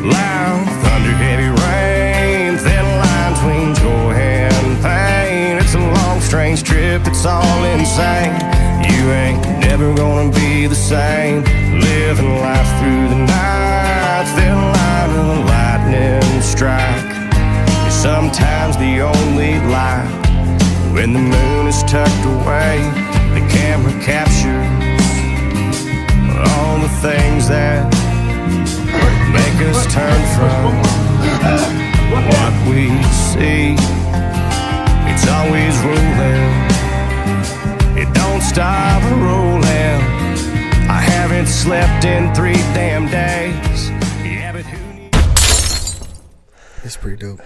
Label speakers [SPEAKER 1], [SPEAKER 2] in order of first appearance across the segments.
[SPEAKER 1] Loud thunder, heavy rain, thin line between joy and pain. It's a long, strange trip, it's all insane. You ain't never gonna be the same. Living life through the night, thin line of the lightning strike. It's sometimes the only light. When the moon is tucked away, the camera captures all the things that make us turn from what we see. It's always rolling, it don't stop rolling. I haven't slept in 3 damn days. Yeah, but who needs...
[SPEAKER 2] It's pretty dope.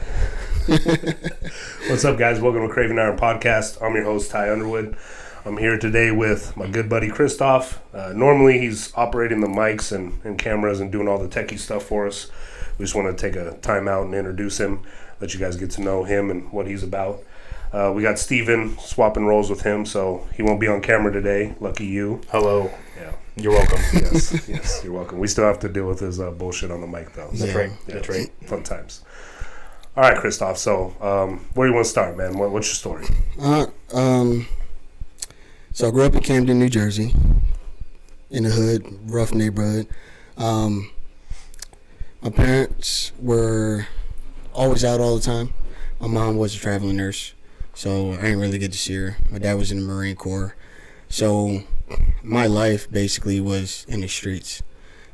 [SPEAKER 3] What's up, guys? Welcome to Cravin Podcast. I'm your host, Ty Underwood. I'm here today with my good buddy Kristoff. Normally he's operating the mics and cameras and doing all the techie stuff for us. We just want to take a time out and introduce him, let you guys get to know him and what he's about. We got Steven swapping roles with him, so he won't be on camera today. Lucky you.
[SPEAKER 4] Hello.
[SPEAKER 3] Yeah.
[SPEAKER 4] You're welcome.
[SPEAKER 3] Yes, you're welcome. We still have to deal with his bullshit on the mic, though.
[SPEAKER 4] That's right.
[SPEAKER 3] Yeah,
[SPEAKER 4] That's right.
[SPEAKER 3] Fun times. All right, Kristoff. So, where do you want to start, man? What's your story?
[SPEAKER 2] So I grew up in Camden, New Jersey, in the hood, rough neighborhood. My parents were always out all the time. My mom was a traveling nurse, so I didn't really get to see her. My dad was in the Marine Corps. So my life basically was in the streets.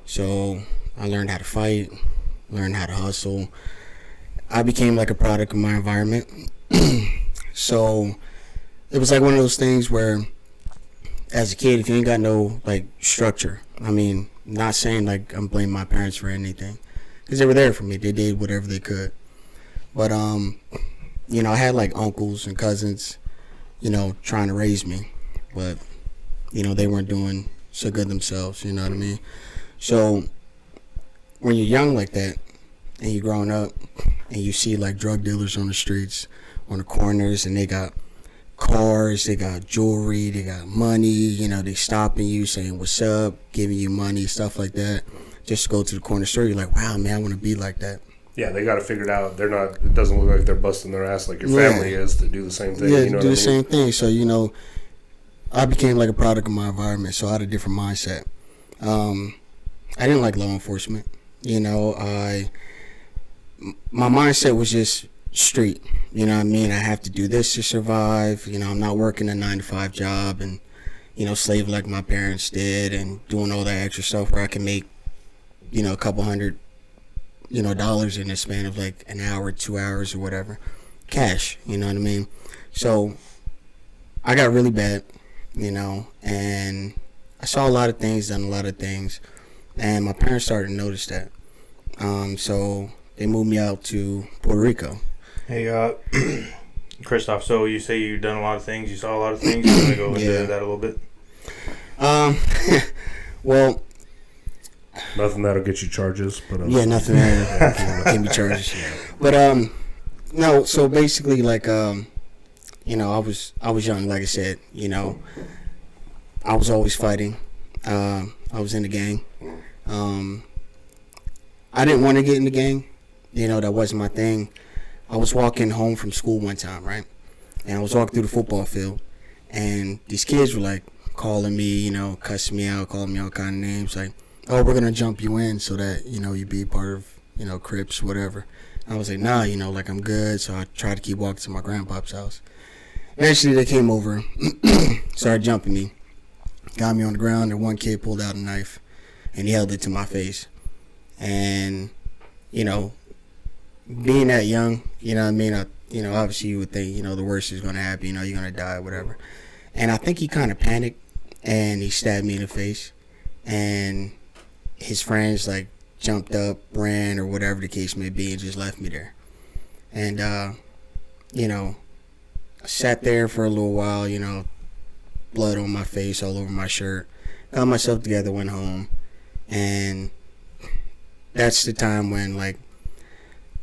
[SPEAKER 2] So I learned how to fight, learned how to hustle. I became like a product of my environment. So it was like one of those things where, as a kid, if you ain't got no like structure, I mean, not saying like I'm blaming my parents for anything, because they were there for me. They did whatever they could. But you know, I had like uncles and cousins, you know, trying to raise me, but you know, they weren't doing so good themselves. You know what I mean? So when you're young like that and you're growing up and you see like drug dealers on the streets, on the corners, and they got cars, they got jewelry, they got money, you know, they stopping you, saying what's up, giving you money, stuff like that, just to go to the corner store. You're like, wow, man, I want to be like that.
[SPEAKER 3] Yeah, they got to figure it out. They're not, it doesn't look like they're busting their ass like your family is to do the same thing.
[SPEAKER 2] Yeah,
[SPEAKER 3] you know
[SPEAKER 2] do the
[SPEAKER 3] what I mean?
[SPEAKER 2] same thing. So, you know, I became like a product of my environment, so I had a different mindset. I didn't like law enforcement. You know, my mindset was just street. You know what I mean? I have to do this to survive. You know, I'm not working a 9-to-5 job and, you know, slave like my parents did and doing all that extra stuff where I can make, you know, a couple hundred, you know, dollars in a span of like an hour, 2 hours or whatever. Cash, you know what I mean? So I got really bad, you know, and I saw a lot of things, done a lot of things, and my parents started to notice that. So they moved me out to Puerto Rico.
[SPEAKER 4] Hey, Kristoff, so you say you've done a lot of things, you saw a lot of things. You want to go into that a little bit?
[SPEAKER 2] Well,
[SPEAKER 3] Nothing that'll get you charges. But
[SPEAKER 2] yeah, nothing that can be charged. But, no, so basically, like, you know, I was young, like I said, you know, I was always fighting. I was in the gang. I didn't want to get in the gang. You know, that wasn't my thing. I was walking home from school one time, right? And I was walking through the football field, and these kids were like calling me, you know, cussing me out, calling me all kind of names, like, oh, we're gonna jump you in so that, you know, you be part of, you know, Crips, whatever. And I was like, nah, you know, like, I'm good. So I tried to keep walking to my grandpa's house. Eventually they came over, started jumping me, got me on the ground, and one kid pulled out a knife and he held it to my face. And, you know, being that young, you know what I mean? You know, obviously you would think, you know, the worst is going to happen, you know, you're going to die, whatever. And I think he kind of panicked and he stabbed me in the face. And his friends, like, jumped up, ran, or whatever the case may be, and just left me there. And, you know, I sat there for a little while, you know, blood on my face, all over my shirt. Got myself together, went home. And that's the time when, like,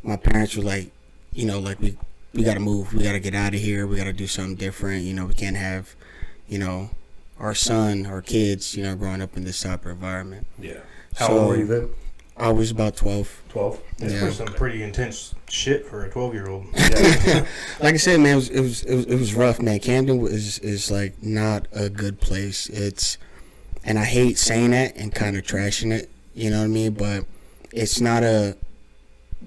[SPEAKER 2] my parents were like, you know, like, we got to move. We got to get out of here. We got to do something different. You know, we can't have, you know, our son, our kids, you know, growing up in this type of environment.
[SPEAKER 3] Yeah. How old were you then?
[SPEAKER 2] I was about 12.
[SPEAKER 3] 12.
[SPEAKER 4] That's some pretty intense shit for a 12-year-old.
[SPEAKER 3] Yeah.
[SPEAKER 2] Like I said, man, it was rough, man. Camden is like not a good place. And I hate saying that and kind of trashing it. You know what I mean? But it's not a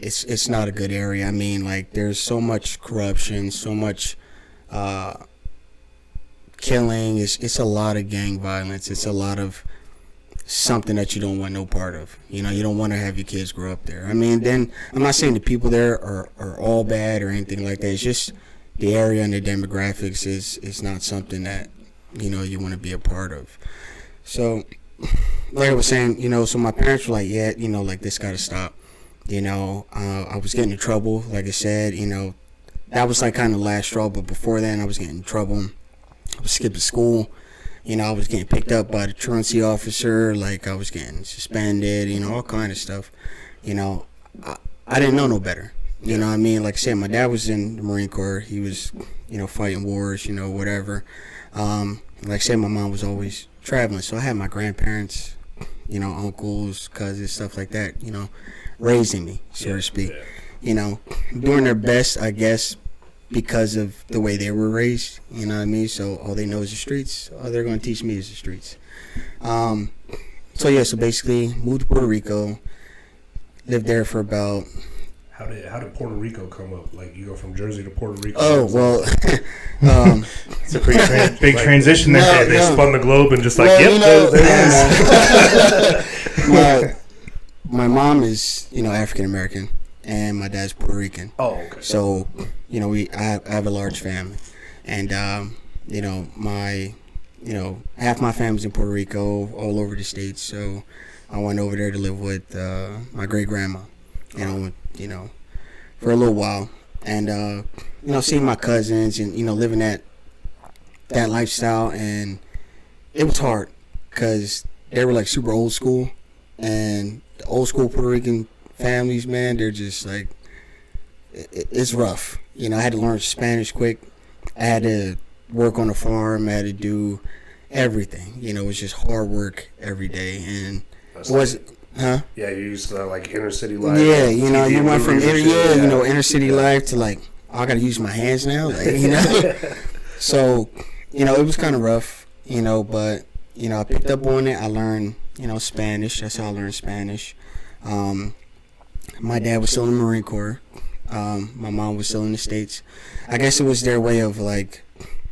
[SPEAKER 2] good area. I mean, like, there's so much corruption, so much killing. It's a lot of gang violence. It's a lot of something that you don't want no part of. You know, you don't want to have your kids grow up there. I mean, then I'm not saying the people there are all bad or anything like that. It's just the area and the demographics is not something that, you know, you want to be a part of. So, like I was saying, you know, so my parents were like, yeah, you know, like, this got to stop. You know, I was getting in trouble, like I said, you know, that was like kind of the last straw. But before then, I was getting in trouble. I was skipping school. You know, I was getting picked up by the truancy officer. Like, I was getting suspended, you know, all kind of stuff. You know, I didn't know no better. You know what I mean? Like I said, my dad was in the Marine Corps. He was, you know, fighting wars, you know, whatever. Like I said, my mom was always traveling. So I had my grandparents, you know, uncles, cousins, stuff like that, you know, raising me, so to speak. You know, doing their best, I guess, because of the way they were raised, you know what I mean? So all they know is the streets. All they're going to teach me is the streets. So basically moved to Puerto Rico, lived there for about...
[SPEAKER 3] How did Puerto Rico come up? Like, you go from Jersey to Puerto Rico?
[SPEAKER 2] Oh, well...
[SPEAKER 4] It's a pretty big transition there.
[SPEAKER 3] They spun the globe and just like,
[SPEAKER 2] well,
[SPEAKER 3] yep,
[SPEAKER 2] you know,
[SPEAKER 3] there it is.
[SPEAKER 2] my mom is, you know, African-American, and my dad's Puerto Rican.
[SPEAKER 3] Oh, okay.
[SPEAKER 2] So, you know, I have a large family. And, you know, half my family's in Puerto Rico, all over the States. So I went over there to live with my great-grandma, you know, for a little while. And, you know, seeing my cousins and, you know, living that lifestyle. And it was hard because they were, like, super old school. And the old school Puerto Rican families, man, they're just, like, it's rough. You know, I had to learn Spanish quick. I had to work on a farm. I had to do everything. You know, it was just hard work every day. And
[SPEAKER 3] That's
[SPEAKER 2] huh?
[SPEAKER 3] Yeah, you used to, like, inner city life.
[SPEAKER 2] Yeah, you know, you went from inner city
[SPEAKER 3] Yeah.
[SPEAKER 2] life to, like, oh, I got to use my hands now, like, you know. So, you know, it was kind of rough, you know, but, you know, I picked up on it. I learned, you know, Spanish. That's how I learned Spanish. My dad was still in the Marine Corps. My mom was still in the States. I guess it was their way of, like,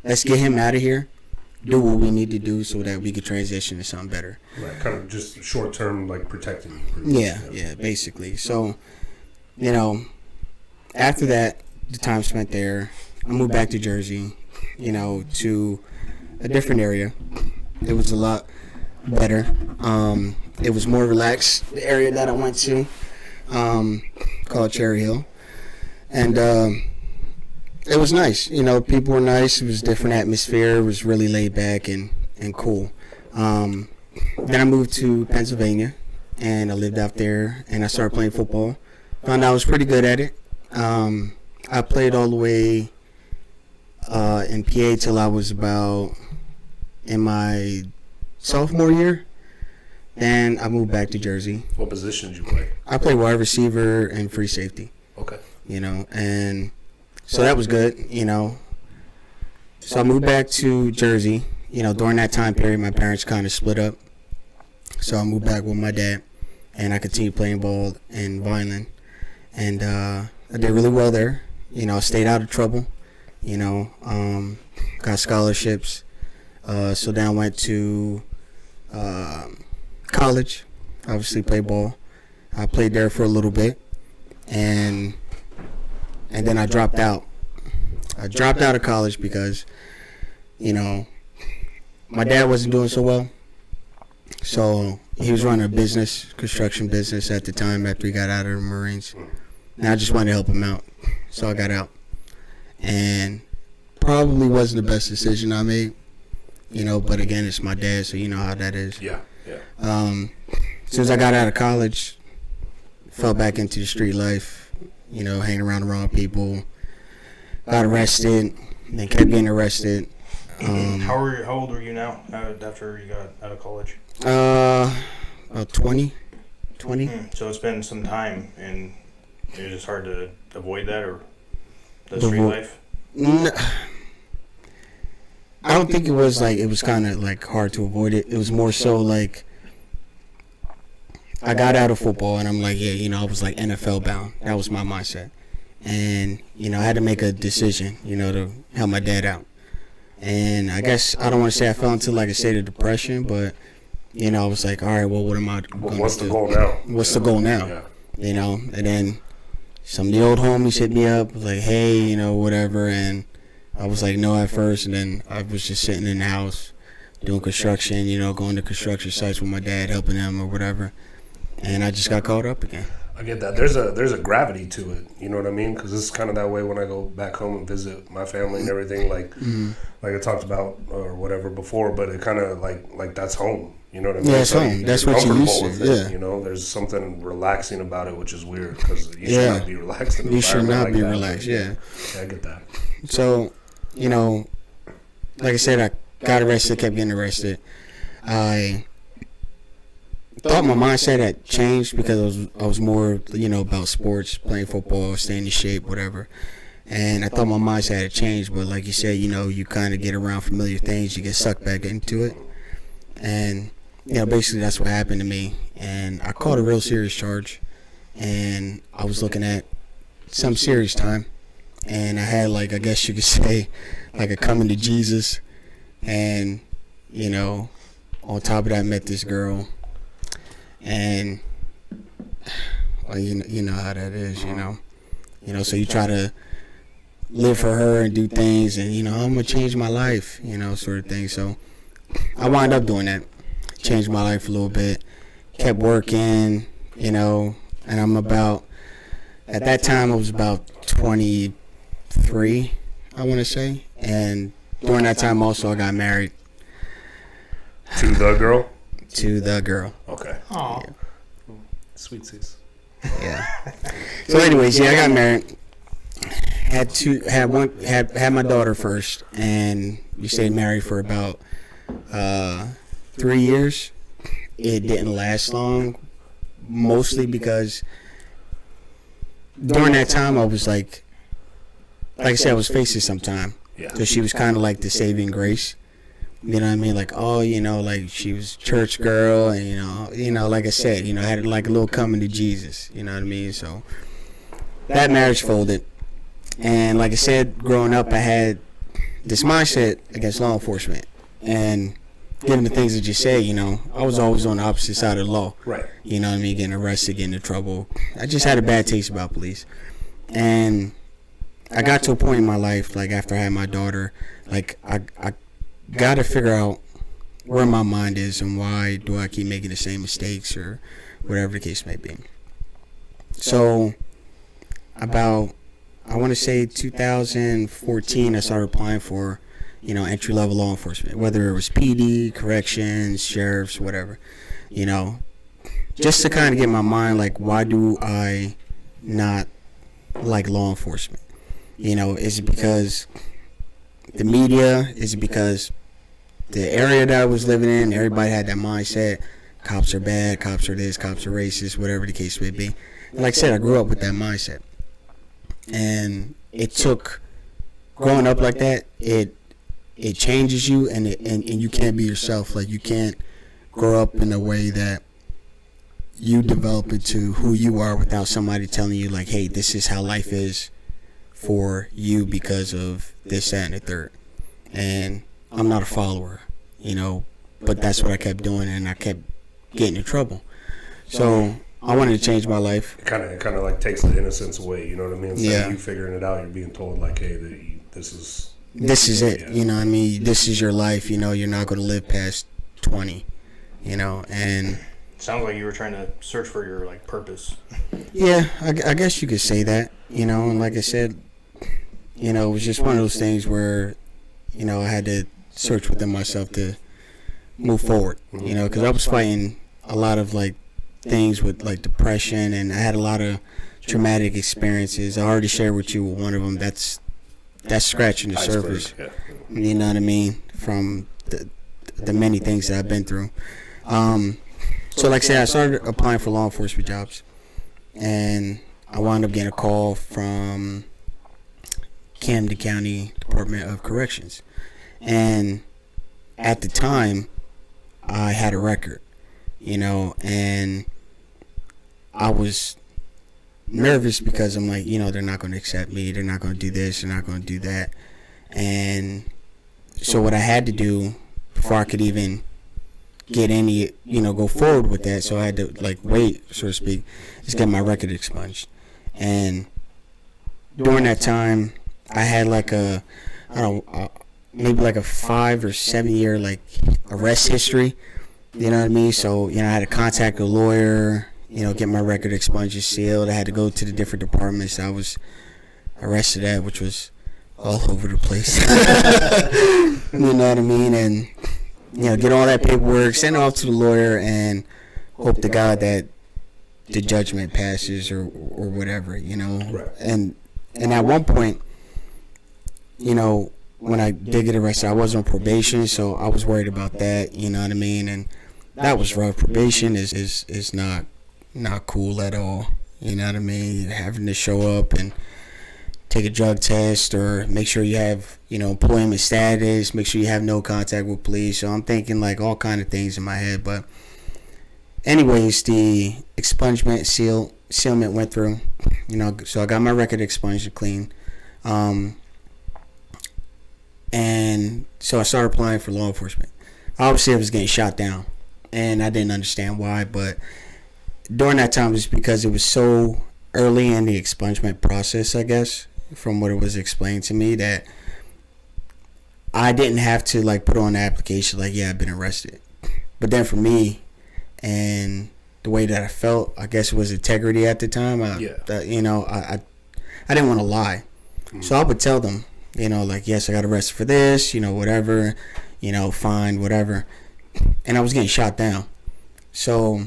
[SPEAKER 2] let's get him out of here, do what we need to do so that we could transition to something better.
[SPEAKER 3] Right, kind of just short term, like, protecting you.
[SPEAKER 2] Yeah, basically. So, you know, after that, the time spent there, I moved back to Jersey, you know, to a different area. It was a lot better. It was more relaxed, the area that I went to, called Cherry Hill. And it was nice. You know, people were nice. It was a different atmosphere. It was really laid back and cool. Then I moved to Pennsylvania, and I lived out there, and I started playing football. Found out I was pretty good at it. I played all the way in PA till I was about in my sophomore year. Then I moved back to Jersey.
[SPEAKER 3] What position did you play?
[SPEAKER 2] I played wide receiver and free safety.
[SPEAKER 3] Okay.
[SPEAKER 2] You know, and so that was good, you know. So I moved back to Jersey. You know, during that time period, my parents kind of split up. So I moved back with my dad, and I continued playing ball in Vineland. And I did really well there. You know, I stayed out of trouble. You know, got scholarships. So then I went to college. Obviously played ball. I played there for a little bit. And then I dropped out. I dropped out of college because, you know, my dad wasn't doing so well. So he was running a business, construction business at the time after he got out of the Marines. And I just wanted to help him out. So I got out. And probably wasn't the best decision I made. You know, but again, it's my dad, so you know how that is.
[SPEAKER 3] Yeah.
[SPEAKER 2] As soon as I got out of college, fell back into the street life, you know, hanging around the wrong people. Got arrested, then kept getting arrested.
[SPEAKER 4] How old were you now after you got out of college?
[SPEAKER 2] About 20. 20.
[SPEAKER 4] So it's been some time, and it's just hard to avoid that, or the street life.
[SPEAKER 2] I don't think it was like, it was kind of like hard to avoid it. It was more so like, I got out of football and I'm like, yeah, you know, I was like NFL bound. That was my mindset. And, you know, I had to make a decision, you know, to help my dad out. And I guess, I don't want to say I fell into like a state of depression, but, you know, I was like, all right, well, what am I going to do?
[SPEAKER 3] What's the goal now?
[SPEAKER 2] What's the goal now?
[SPEAKER 3] Yeah.
[SPEAKER 2] You know, and then some of the old homies hit me up, was like, hey, you know, whatever. And I was like, no at first. And then I was just sitting in the house doing construction, you know, going to construction sites with my dad, helping him or whatever. And I just got caught up again.
[SPEAKER 3] I get that. There's a gravity to it. You know what I mean? Because it's kind of that way when I go back home and visit my family and everything. Like, like I talked about or whatever before. But it kind of like that's home. You know what I mean?
[SPEAKER 2] Yeah, it's home. That's what you used to. Yeah.
[SPEAKER 3] You know, there's something relaxing about it, which is weird because you should not be relaxed. In an
[SPEAKER 2] you should not
[SPEAKER 3] like
[SPEAKER 2] be
[SPEAKER 3] that.
[SPEAKER 2] relaxed. Yeah.
[SPEAKER 3] Yeah, I get that.
[SPEAKER 2] So, you know, like I said, I got arrested, kept getting arrested. I thought my mindset had changed because I was more, you know, about sports, playing football, staying in shape, whatever. And I thought my mindset had changed, but like you said, you know, you kind of get around familiar things, you get sucked back into it. And, you know, basically that's what happened to me. And I caught a real serious charge, and I was looking at some serious time. And I had, like, I guess you could say, like a coming to Jesus. And, you know, on top of that, I met this girl. And, well, you know how that is, you know. You know, so you try to live for her and do things. And, you know, I'm going to change my life, you know, sort of thing. So I wound up doing that. Changed my life a little bit. Kept working, you know. And I'm about, at that time, I was about 23, I want to say. And during that time also, I got married.
[SPEAKER 3] To the girl?
[SPEAKER 2] To the girl.
[SPEAKER 3] Okay.
[SPEAKER 4] Oh,
[SPEAKER 2] Yeah.
[SPEAKER 3] Sweetsies.
[SPEAKER 2] Yeah. So anyways, yeah, I got married. Had my daughter first, and we stayed married for about 3 years. It didn't last long, mostly because during that time I was like I said, I was facing some time.
[SPEAKER 3] Yeah.
[SPEAKER 2] So she was kind of like the saving grace. You know what I mean? Like, oh, you know, like she was church girl, and you know, like I said, you know, had like a little coming to Jesus. You know what I mean? So that marriage folded, and like I said, growing up, I had this mindset against law enforcement, and given the things that you say, you know, I was always on the opposite side of the law.
[SPEAKER 3] Right.
[SPEAKER 2] You know what I mean? Getting arrested, getting in trouble. I just had a bad taste about police, and I got to a point in my life, like after I had my daughter, like I got to figure out where my mind is and why do I keep making the same mistakes or whatever the case may be. So about, I want to say 2014, I started applying for, you know, entry-level law enforcement, whether it was PD, corrections, sheriffs, whatever, you know, just to kind of get my mind like, why do I not like law enforcement? You know, is it because the media? Is it because the area that I was living in, everybody had that mindset, cops are bad, cops are this, cops are racist, whatever the case may be. And like I said, I grew up with that mindset. And it took, growing up like that, it changes you, and you can't be yourself. Like, you can't grow up in a way that you develop into who you are without somebody telling you, like, hey, this is how life is for you because of this, that, and the third. And I'm not a follower, you know, but that's what I kept doing, and I kept getting in trouble. So I wanted to change my life.
[SPEAKER 3] It kind of like takes the innocence away. You know what I mean? Instead of you figuring it out, you're being told like, hey, this is it.
[SPEAKER 2] Yeah. You know what I mean? This is your life. You know, you're not going to live past 20. You know, and
[SPEAKER 4] sounds like you were trying to search for your like purpose.
[SPEAKER 2] Yeah, I guess you could say that. You know, and like I said, you know, it was just one of those things where, you know, I had to search within myself to move forward. You know, because I was fighting a lot of like things with like depression, and I had a lot of traumatic experiences. I already shared with you one of them. That's scratching the surface.
[SPEAKER 3] Yeah.
[SPEAKER 2] You know what I mean? From the many things that I've been through. So like I said, I started applying for law enforcement jobs, and I wound up getting a call from Camden County Department of Corrections. And at the time, I had a record, and I was nervous because I'm like, they're not going to accept me. They're not going to do this. They're not going to do that. And so what I had to do before I could even get any, go forward with that, so I had to, wait, so to speak, is get my record expunged. And during that time, I had maybe a 5 or 7 year, arrest history. You know what I mean? So, I had to contact a lawyer, get my record expunged, sealed. I had to go to the different departments I was arrested at, which was all over the place. You know what I mean? And, get all that paperwork, send it off to the lawyer, and hope to God that the judgment passes or whatever,
[SPEAKER 3] Right.
[SPEAKER 2] And at one point, when I did get arrested, I was on probation, so I was worried about that, you know what I mean? And that was rough. Probation is not cool at all, you know what I mean? Having to show up and take a drug test or make sure you have, employment status, make sure you have no contact with police. So I'm thinking all kind of things in my head. But anyways, the expungement sealment went through, so I got my record expunged clean. And so I started applying for law enforcement. Obviously, I was getting shot down, and I didn't understand why. But during that time, it was because it was so early in the expungement process, I guess, from what it was explained to me, that I didn't have to put on the application yeah, I've been arrested. But then for me, and the way that I felt, I guess it was integrity at the time. I didn't want to lie. Mm-hmm. So I would tell them, yes, I got arrested for this, whatever, fine, whatever. And I was getting shot down. So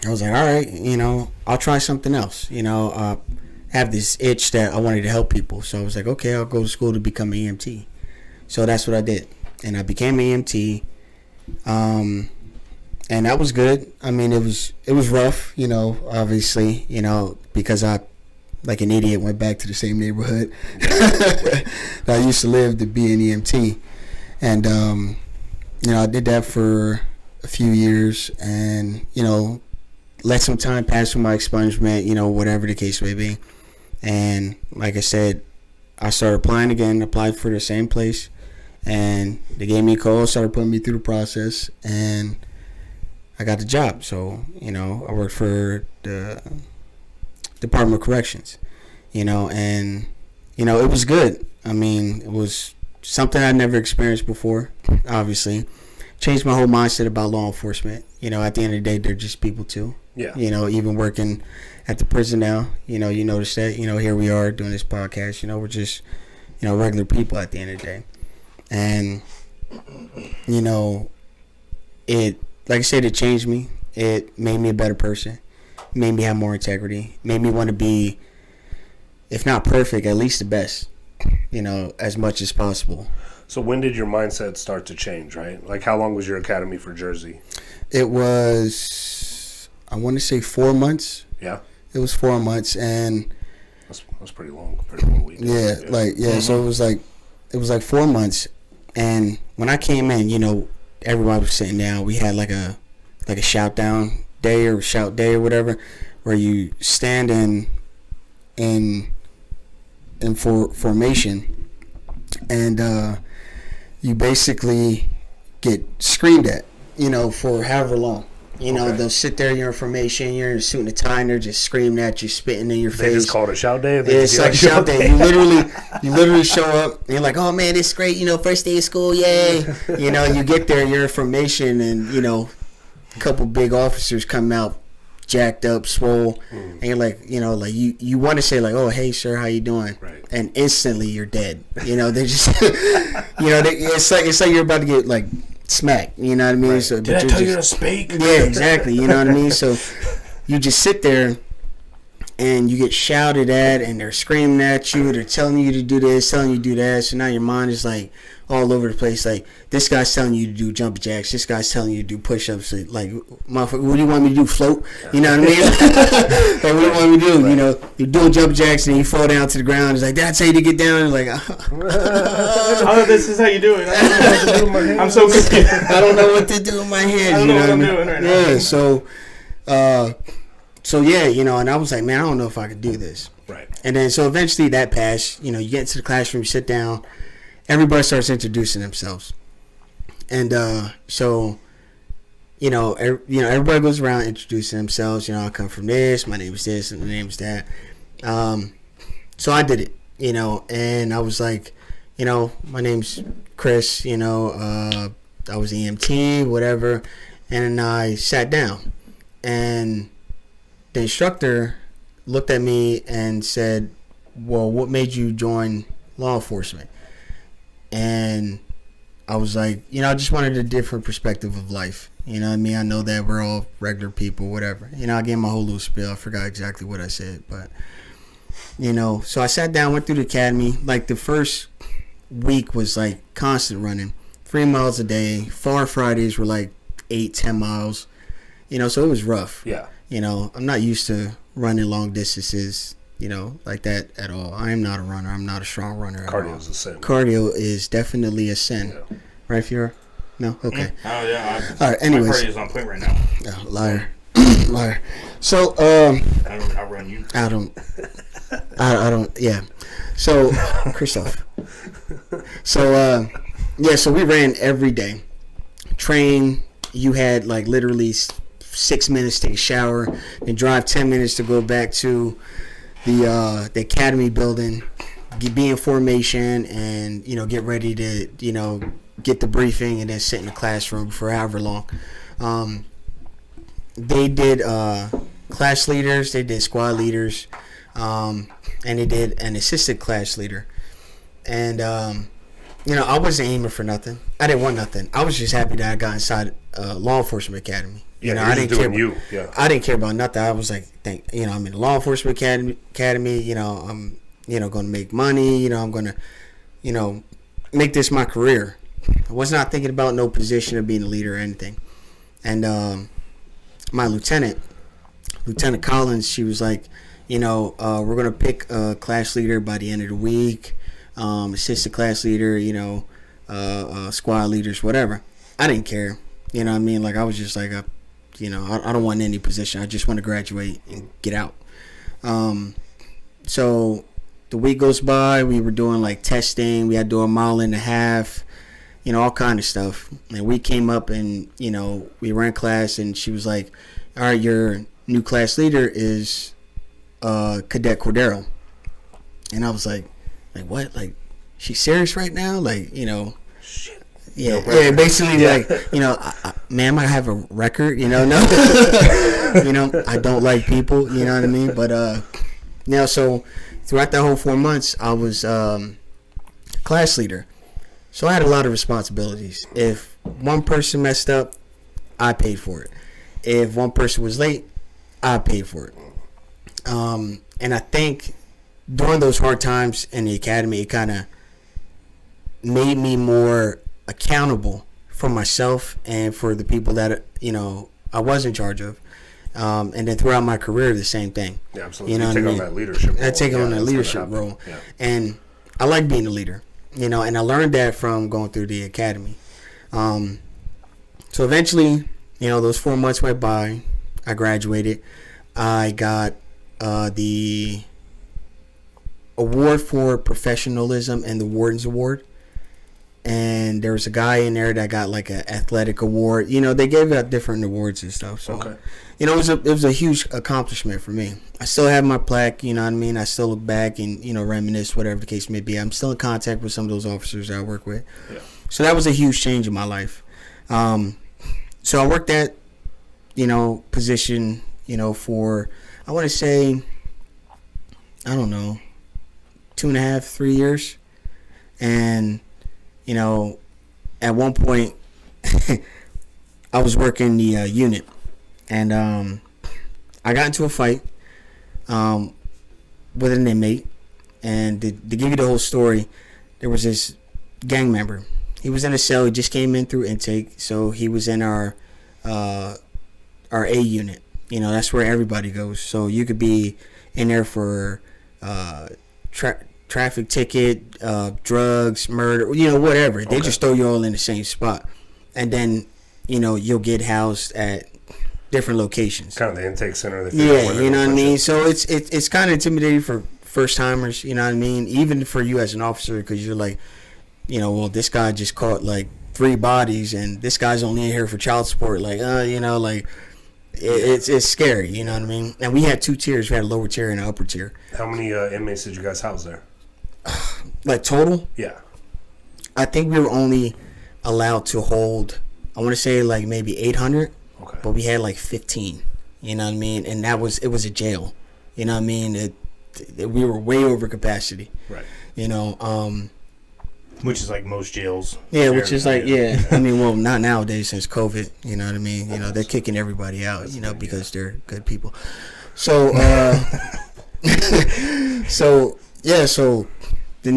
[SPEAKER 2] I was like, all right, I'll try something else. Have this itch that I wanted to help people. So I was like, okay, I'll go to school to become an EMT. So that's what I did. And I became an EMT. And that was good. I mean, it was rough, obviously, because I, like an idiot, went back to the same neighborhood that I used to live to be an EMT. And, I did that for a few years and, let some time pass with my expungement, whatever the case may be. And like I said, I started applying again, applied for the same place, and they gave me a call, started putting me through the process, and I got the job. So, I worked for the Department of Corrections, and, it was good. I mean, it was something I'd never experienced before, obviously. Changed my whole mindset about law enforcement. At the end of the day, they're just people too.
[SPEAKER 3] Yeah.
[SPEAKER 2] Even working at the prison now, you notice that, here we are doing this podcast, we're just, regular people at the end of the day. And, it, like I said, it changed me. It made me a better person, made me have more integrity, made me want to be, if not perfect, at least the best, as much as possible.
[SPEAKER 3] So when did your mindset start to change, right? How long was your academy for Jersey?
[SPEAKER 2] It was, I want to say 4 months.
[SPEAKER 3] Yeah.
[SPEAKER 2] It was 4 months, and
[SPEAKER 3] that's pretty long compared to what we did.
[SPEAKER 2] Yeah, So it was 4 months, and when I came in, everybody was sitting down. We had a shout down day or shout day or whatever, where you stand in formation, and you basically get screamed at, for however long.
[SPEAKER 3] Okay.
[SPEAKER 2] They'll sit there in your formation, you're in a suit and a tie, and they're just screaming at you, spitting in your face.
[SPEAKER 3] They just call it a shout day?
[SPEAKER 2] It's like shout day. You literally show up, and you're like, oh man, it's great, first day of school, yay. You get there, you're in formation, and, a couple big officers come out, jacked up, swole, and you're like, you want to say oh, hey sir, how you doing?
[SPEAKER 3] Right.
[SPEAKER 2] And instantly you're dead. They just, it's like you're about to get smacked. You know what I mean?
[SPEAKER 3] Right.
[SPEAKER 2] So,
[SPEAKER 3] did I tell you to speak?
[SPEAKER 2] Yeah, exactly. You know what I mean? So you just sit there, and you get shouted at, and they're screaming at you, they're telling you to do this, telling you to do that. So now your mind is like all over the place. Like, this guy's telling you to do jump jacks, this guy's telling you to do push-ups. Like, motherfucker, what do you want me to do? Float? You know what I mean? Like, what do you want me to do? You know, you're doing jump jacks and you fall down to the ground. It's like, that's how you get down. It's like,
[SPEAKER 4] oh, this is how you do it. I don't know what to do with my hands. I'm so confused.
[SPEAKER 2] I don't know what to do with my hands.
[SPEAKER 4] I don't know what I'm doing right now.
[SPEAKER 2] Yeah, so yeah, you know, and I was like, man, I don't know if I could do this.
[SPEAKER 3] Right.
[SPEAKER 2] And then so eventually that passed. You know, you get into the classroom, you sit down, everybody starts introducing themselves, and so you know, everybody goes around introducing themselves. You know, I come from this, my name is this, and my name is that. So I did it, you know, and I was like, you know, my name's Chris. You know, I was EMT, whatever, and I sat down, and the instructor looked at me and said, well, what made you join law enforcement? And I was like, you know, I just wanted a different perspective of life. You know what I mean? I know that we're all regular people, whatever. You know, I gave my whole little spiel. I forgot exactly what I said. But, you know, so I sat down, went through the academy. Like, the first week was, like, constant running. 3 miles a day. Far Fridays were, like, 8-10 miles. You know, so it was rough.
[SPEAKER 3] Yeah.
[SPEAKER 2] You know, I'm not used to running long distances, you know, like that at all. I am not a runner. I'm not a strong runner at all.
[SPEAKER 3] Cardio is a sin.
[SPEAKER 2] Cardio is definitely a sin.
[SPEAKER 3] Yeah.
[SPEAKER 2] Right, Fiora? No? Okay.
[SPEAKER 4] Oh, yeah.
[SPEAKER 2] All right, anyways.
[SPEAKER 4] My cardio's on point right now.
[SPEAKER 2] Oh, liar. Liar. So,
[SPEAKER 4] I run you.
[SPEAKER 2] I don't, yeah. So, Kristoff. So, yeah, so we ran every day. Train, you had, like, literally 6 minutes to take a shower, and drive 10 minutes to go back to the academy building, be in formation, and, you know, get ready to, you know, get the briefing, and then sit in the classroom for however long. They did class leaders, they did squad leaders, and they did an assistant class leader. And you know, I wasn't aiming for nothing. I didn't want nothing. I was just happy that I got inside law enforcement academy. You know, I didn't care. I didn't care about nothing. I was like, you know, I'm in the law enforcement academy. You know, I'm, you know, going to make money. You know, I'm going to, you know, make this my career. I was not thinking about no position of being a leader or anything. And my Lieutenant Collins, she was like, you know, we're going to pick a class leader by the end of the week, assistant class leader, you know, squad leaders, whatever. I didn't care. You know what I mean? Like, I was just like, you know, I don't want any position. I just want to graduate and get out. So the week goes by. We were doing, like, testing. We had to do a mile and a half, you know, all kind of stuff. And we came up and, you know, we ran class, and she was like, all right, your new class leader is Cadet Cordero. And I was like, what? Like, she's serious right now? Like, you know.
[SPEAKER 3] Shit.
[SPEAKER 2] Yeah, basically, like, you know, ma'am, I have a record, you know, no. You know, I don't like people, you know what I mean? But, you know, so throughout that whole 4 months, I was class leader. So I had a lot of responsibilities. If one person messed up, I paid for it. If one person was late, I paid for it. And I think during those hard times in the academy, it kind of made me more accountable for myself and for the people that, you know, I was in charge of. And then throughout my career, the same thing.
[SPEAKER 3] Yeah, absolutely.
[SPEAKER 2] You know,
[SPEAKER 3] you take on that leadership role.
[SPEAKER 2] I take on that leadership role.
[SPEAKER 3] Yeah.
[SPEAKER 2] And I like being a leader, you know, and I learned that from going through the academy. So eventually, you know, those 4 months went by. I graduated. I got the award for professionalism and the Warden's Award. And there was a guy in there that got like an athletic award. You know, they gave out different awards and stuff. So,
[SPEAKER 3] Okay.
[SPEAKER 2] you know, it was a huge accomplishment for me. I still have my plaque, you know what I mean? I still look back and, you know, reminisce, whatever the case may be. I'm still in contact with some of those officers that I work with.
[SPEAKER 3] Yeah.
[SPEAKER 2] So that was a huge change in my life. So I worked that, you know, position, you know, for, I want to say, I don't know, 2.5, 3 years. And, you know, at one point, I was working the unit, and I got into a fight with an inmate. And to give you the whole story, there was this gang member. He was in a cell. He just came in through intake, so he was in our A unit. You know, that's where everybody goes. So you could be in there for traffic ticket, drugs, murder, you know, whatever. Okay. They just throw you all in the same spot, and then you'll get housed at different locations.
[SPEAKER 3] Kind of the intake center.
[SPEAKER 2] Yeah, you know what I mean. So it's kind of intimidating for first timers. You know what I mean. Even for you as an officer, because you're like, well, this guy just caught like 3 bodies, and this guy's only in here for child support. Like, like. It's scary, you know what I mean? And we had 2 tiers. We had a lower tier and an upper tier.
[SPEAKER 3] How many inmates did you guys house there?
[SPEAKER 2] Like total?
[SPEAKER 3] Yeah.
[SPEAKER 2] I think we were only allowed to hold, I want to say like maybe 800. Okay. But we had like 15, you know what I mean? And it was a jail, you know what I mean? We were way over capacity.
[SPEAKER 3] Right.
[SPEAKER 4] Which is like most jails.
[SPEAKER 2] Yeah, which is like, yeah. I mean, well, not nowadays since COVID, you know what I mean? They're kicking everybody out, because they're good people. So, so the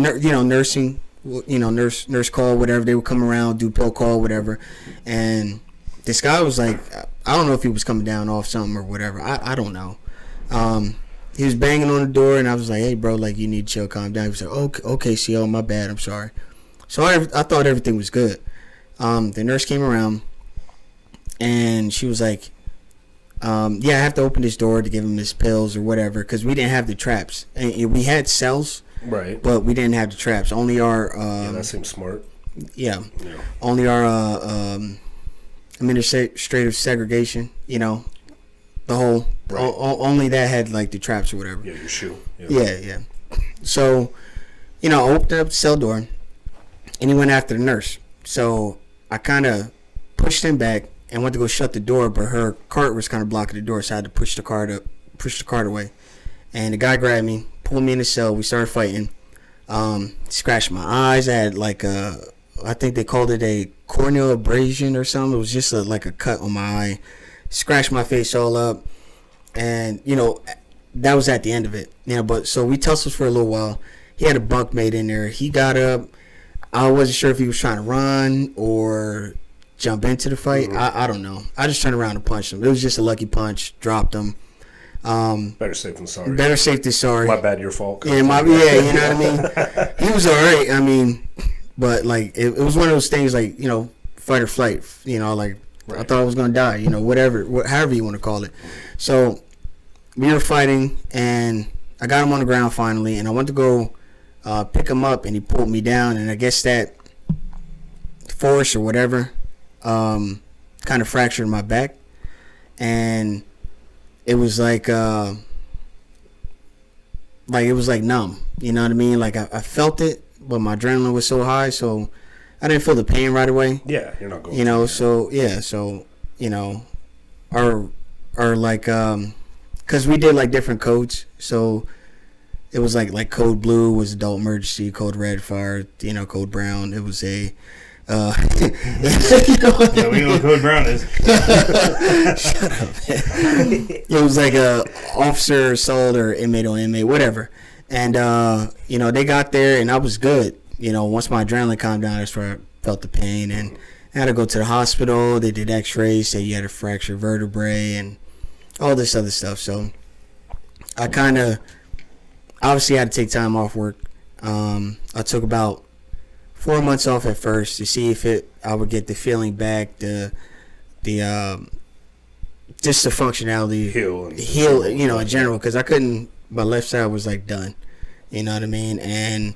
[SPEAKER 2] nursing, nurse call, whatever, they would come around, do pill call, whatever. And this guy was like, I don't know if he was coming down off something or whatever. I don't know. He was banging on the door, and I was like, hey, bro, like, you need to chill, calm down. He was like, okay, CO, my bad, I'm sorry. So I thought everything was good. The nurse came around, and she was like, I have to open this door to give him his pills or whatever, because we didn't have the traps. And we had cells,
[SPEAKER 3] right?
[SPEAKER 2] But we didn't have the traps. Only our...
[SPEAKER 3] that seems smart.
[SPEAKER 2] Yeah. Only our administrative segregation, the whole... Right. Only that had, like, the traps or whatever.
[SPEAKER 3] Yeah, your shoe.
[SPEAKER 2] Yeah. So, I opened up the cell door, and he went after the nurse. So I kind of pushed him back and went to go shut the door, but her cart was kind of blocking the door, so I had to push the cart away. And the guy grabbed me, pulled me in the cell. We started fighting. Scratched my eyes. I had like I think they called it a corneal abrasion or something. It was just like a cut on my eye. Scratched my face all up. And, that was at the end of it. But so we tussled for a little while. He had a bunkmate in there. He got up. I wasn't sure if he was trying to run or jump into the fight. Mm-hmm. I don't know. I just turned around and punched him. It was just a lucky punch. Dropped him.
[SPEAKER 3] Better safe than sorry.
[SPEAKER 2] Better safe than sorry.
[SPEAKER 3] My bad, your fault.
[SPEAKER 2] Yeah, you know what I mean? He was all right. I mean, but, like, it was one of those things, like, fight or flight. Like, right. I thought I was going to die, however you want to call it. So we were fighting, and I got him on the ground finally, and I went to go pick him up, and he pulled me down, and I guess that force or whatever kind of fractured my back, and it was like it was like numb, you know what I mean? Like I felt it, but my adrenaline was so high, so I didn't feel the pain right away.
[SPEAKER 3] Yeah, you're not going.
[SPEAKER 2] So or like because we did like different codes, so it was like code blue was adult emergency, code red fire, code brown. It was a
[SPEAKER 4] yeah, we know what code brown is.
[SPEAKER 2] Shut up, man. It was like a officer assault or inmate on inmate, whatever. And they got there, and I was good. Once my adrenaline calmed down, that's where I felt the pain, and I had to go to the hospital. They did X-rays, said you had a fractured vertebrae, and all this other stuff. So I kind of obviously had to take time off work. I took about 4 months off at first to see if I would get the feeling back, the just the functionality, heal, in general, because I couldn't. My left side was like done, you know what I mean, and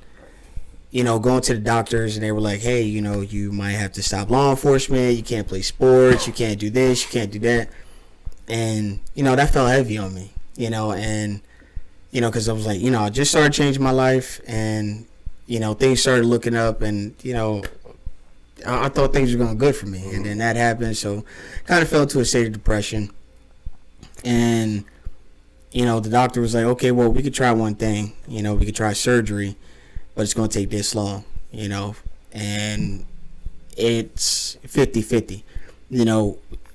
[SPEAKER 2] going to the doctors, and they were like, hey, you might have to stop law enforcement, you can't play sports, you can't do this, you can't do that, and that felt heavy on me, and because I was like, I just started changing my life, and things started looking up, and I thought things were going good for me, and then that happened, so kind of fell to a state of depression, and the doctor was like, okay, well, we could try one thing, we could try surgery, but it's going to take this long, and it's 50-50,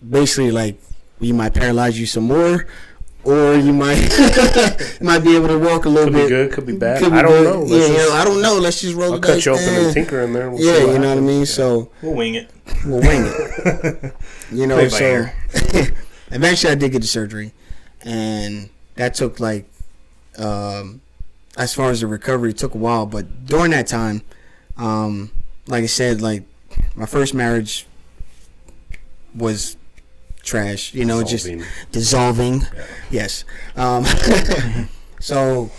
[SPEAKER 2] basically, like, we might paralyze you some more, or you might be able to walk a little
[SPEAKER 3] Could
[SPEAKER 2] bit.
[SPEAKER 3] be good, could be bad.
[SPEAKER 2] Could be
[SPEAKER 3] I don't
[SPEAKER 2] good.
[SPEAKER 3] know.
[SPEAKER 2] I don't know. Let's just roll
[SPEAKER 3] I'll
[SPEAKER 2] the
[SPEAKER 3] cut
[SPEAKER 2] dice.
[SPEAKER 3] you open and tinker in there. We'll see
[SPEAKER 2] Yeah,
[SPEAKER 3] what
[SPEAKER 2] you know what I
[SPEAKER 3] happens.
[SPEAKER 2] mean.
[SPEAKER 3] Yeah.
[SPEAKER 2] So
[SPEAKER 4] We'll wing it.
[SPEAKER 2] we'll wing it. You know,
[SPEAKER 4] Play by
[SPEAKER 2] so
[SPEAKER 4] ear.
[SPEAKER 2] eventually I did get the surgery, and that took like, as far as the recovery, it took a while. But during that time, like I said, like my first marriage was trash. You know,
[SPEAKER 3] Dissolving.
[SPEAKER 2] just dissolving.
[SPEAKER 3] Yeah.
[SPEAKER 2] Yes. So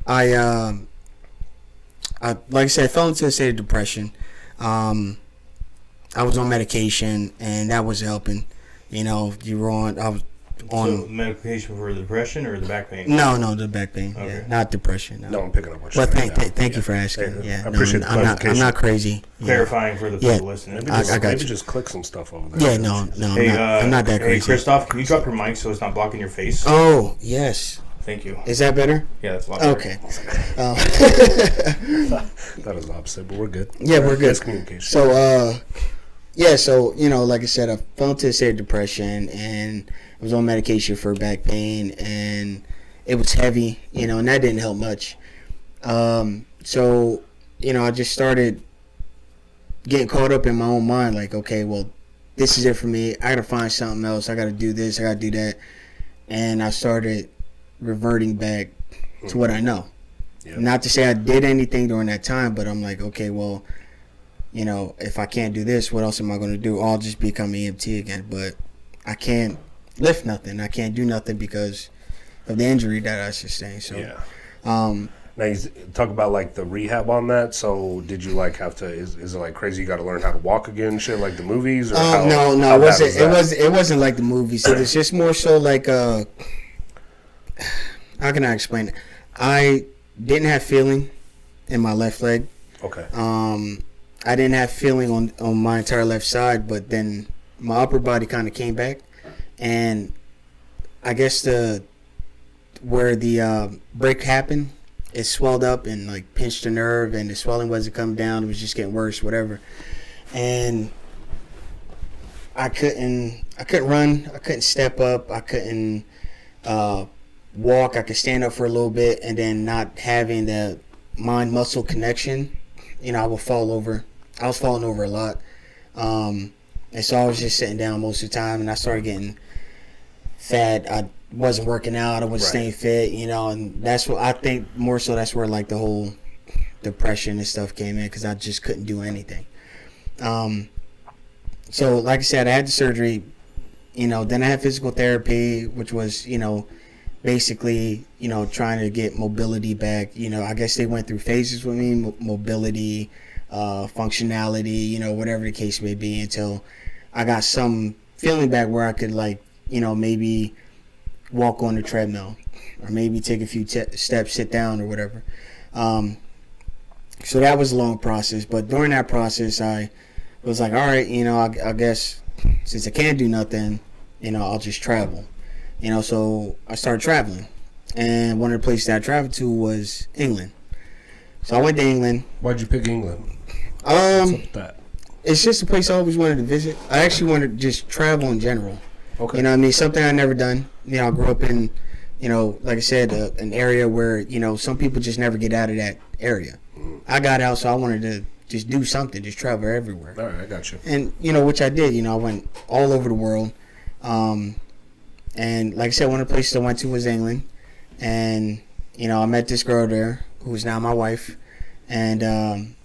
[SPEAKER 2] I like I said, I fell into a state of depression. I was on medication, and that was helping. You know, I was on.
[SPEAKER 4] So medication for the depression or the back pain?
[SPEAKER 2] No, the back pain.
[SPEAKER 4] Okay.
[SPEAKER 2] Yeah, not depression. No.
[SPEAKER 3] No, I'm picking up what you're
[SPEAKER 2] But
[SPEAKER 3] saying.
[SPEAKER 2] thank you for asking.
[SPEAKER 3] Yeah,
[SPEAKER 2] Yeah,
[SPEAKER 3] I appreciate the
[SPEAKER 2] I'm
[SPEAKER 3] clarification.
[SPEAKER 2] not crazy. Yeah.
[SPEAKER 4] Clarifying for the
[SPEAKER 2] Yeah.
[SPEAKER 4] people listening.
[SPEAKER 3] Maybe
[SPEAKER 2] I
[SPEAKER 3] just,
[SPEAKER 2] got
[SPEAKER 3] maybe
[SPEAKER 2] you.
[SPEAKER 3] just click some stuff over there.
[SPEAKER 2] Yeah, no,
[SPEAKER 4] Hey,
[SPEAKER 2] I'm not that
[SPEAKER 4] Hey,
[SPEAKER 2] crazy.
[SPEAKER 4] Kristoff, can you drop your mic so it's not blocking your face?
[SPEAKER 2] Oh, yes.
[SPEAKER 4] Thank you.
[SPEAKER 2] Is that better?
[SPEAKER 4] Yeah, that's a lot better.
[SPEAKER 2] Okay.
[SPEAKER 3] That is the opposite, but we're good.
[SPEAKER 2] Yeah, we're good.
[SPEAKER 3] That's communication.
[SPEAKER 2] So, so, you know, like I said, I fell into a state of depression, and I was on medication for back pain, and it was heavy, you know, and that didn't help much. So, you know, I just started getting caught up in my own mind, like, okay, well, this is it for me. I got to find something else. I got to do this. I got to do that. And I started reverting back to what I know.
[SPEAKER 3] Yep.
[SPEAKER 2] Not to say I did anything during that time, but I'm like, okay, well, you know, if I can't do this, what else am I going to do? I'll just become EMT again. But I can't lift nothing. I can't do nothing because of the injury that I sustained. So,
[SPEAKER 3] Yeah. Now you talk about like the rehab on that. So did you like have to? Is it like crazy? You got to learn how to walk again, shit like the movies? Or how,
[SPEAKER 2] no,
[SPEAKER 3] how
[SPEAKER 2] it
[SPEAKER 3] bad
[SPEAKER 2] wasn't.
[SPEAKER 3] was that?
[SPEAKER 2] It wasn't like the movies. It was just more so like how can I explain it? I didn't have feeling in my left leg.
[SPEAKER 3] Okay.
[SPEAKER 2] I didn't have feeling on my entire left side, but then my upper body kind of came back, and I guess where the break happened, it swelled up and like pinched a nerve, and the swelling wasn't coming down. It was just getting worse, whatever. And I couldn't run. I couldn't step up. I couldn't walk. I could stand up for a little bit, and then not having the mind muscle connection, you know, I would fall over. I was falling over a lot. And so I was just sitting down most of the time, and I started getting fat. I wasn't working out. I wasn't staying fit, you know, and that's what I think more so that's where like the whole depression and stuff came in, because I just couldn't do anything. So like I said, I had the surgery, you know, then I had physical therapy, which was, you know, basically, you know, trying to get mobility back. You know, I guess they went through phases with me, mobility, functionality, you know, whatever the case may be, until I got some feeling back where I could, like, you know, maybe walk on the treadmill, or maybe take a few steps, sit down, or whatever. So that was a long process, but during that process, I was like, all right, you know, I guess since I can't do nothing, you know, I'll just travel. You know, so I started traveling, and one of the places that I traveled to was England. So I went to England.
[SPEAKER 3] Why'd you pick England? What's up with that?
[SPEAKER 2] It's just a place I always wanted to visit. I actually wanted to just travel in general.
[SPEAKER 3] Okay.
[SPEAKER 2] You know what I mean? Something I never done. You know, I grew up in, you know, like I said, an area where, you know, some people just never get out of that area. I got out, so I wanted to just do something, just travel everywhere.
[SPEAKER 3] All right, I got you.
[SPEAKER 2] And, you know, which I did. You know, I went all over the world. And like I said, one of the places I went to was England. And, you know, I met this girl there who is now my wife. And,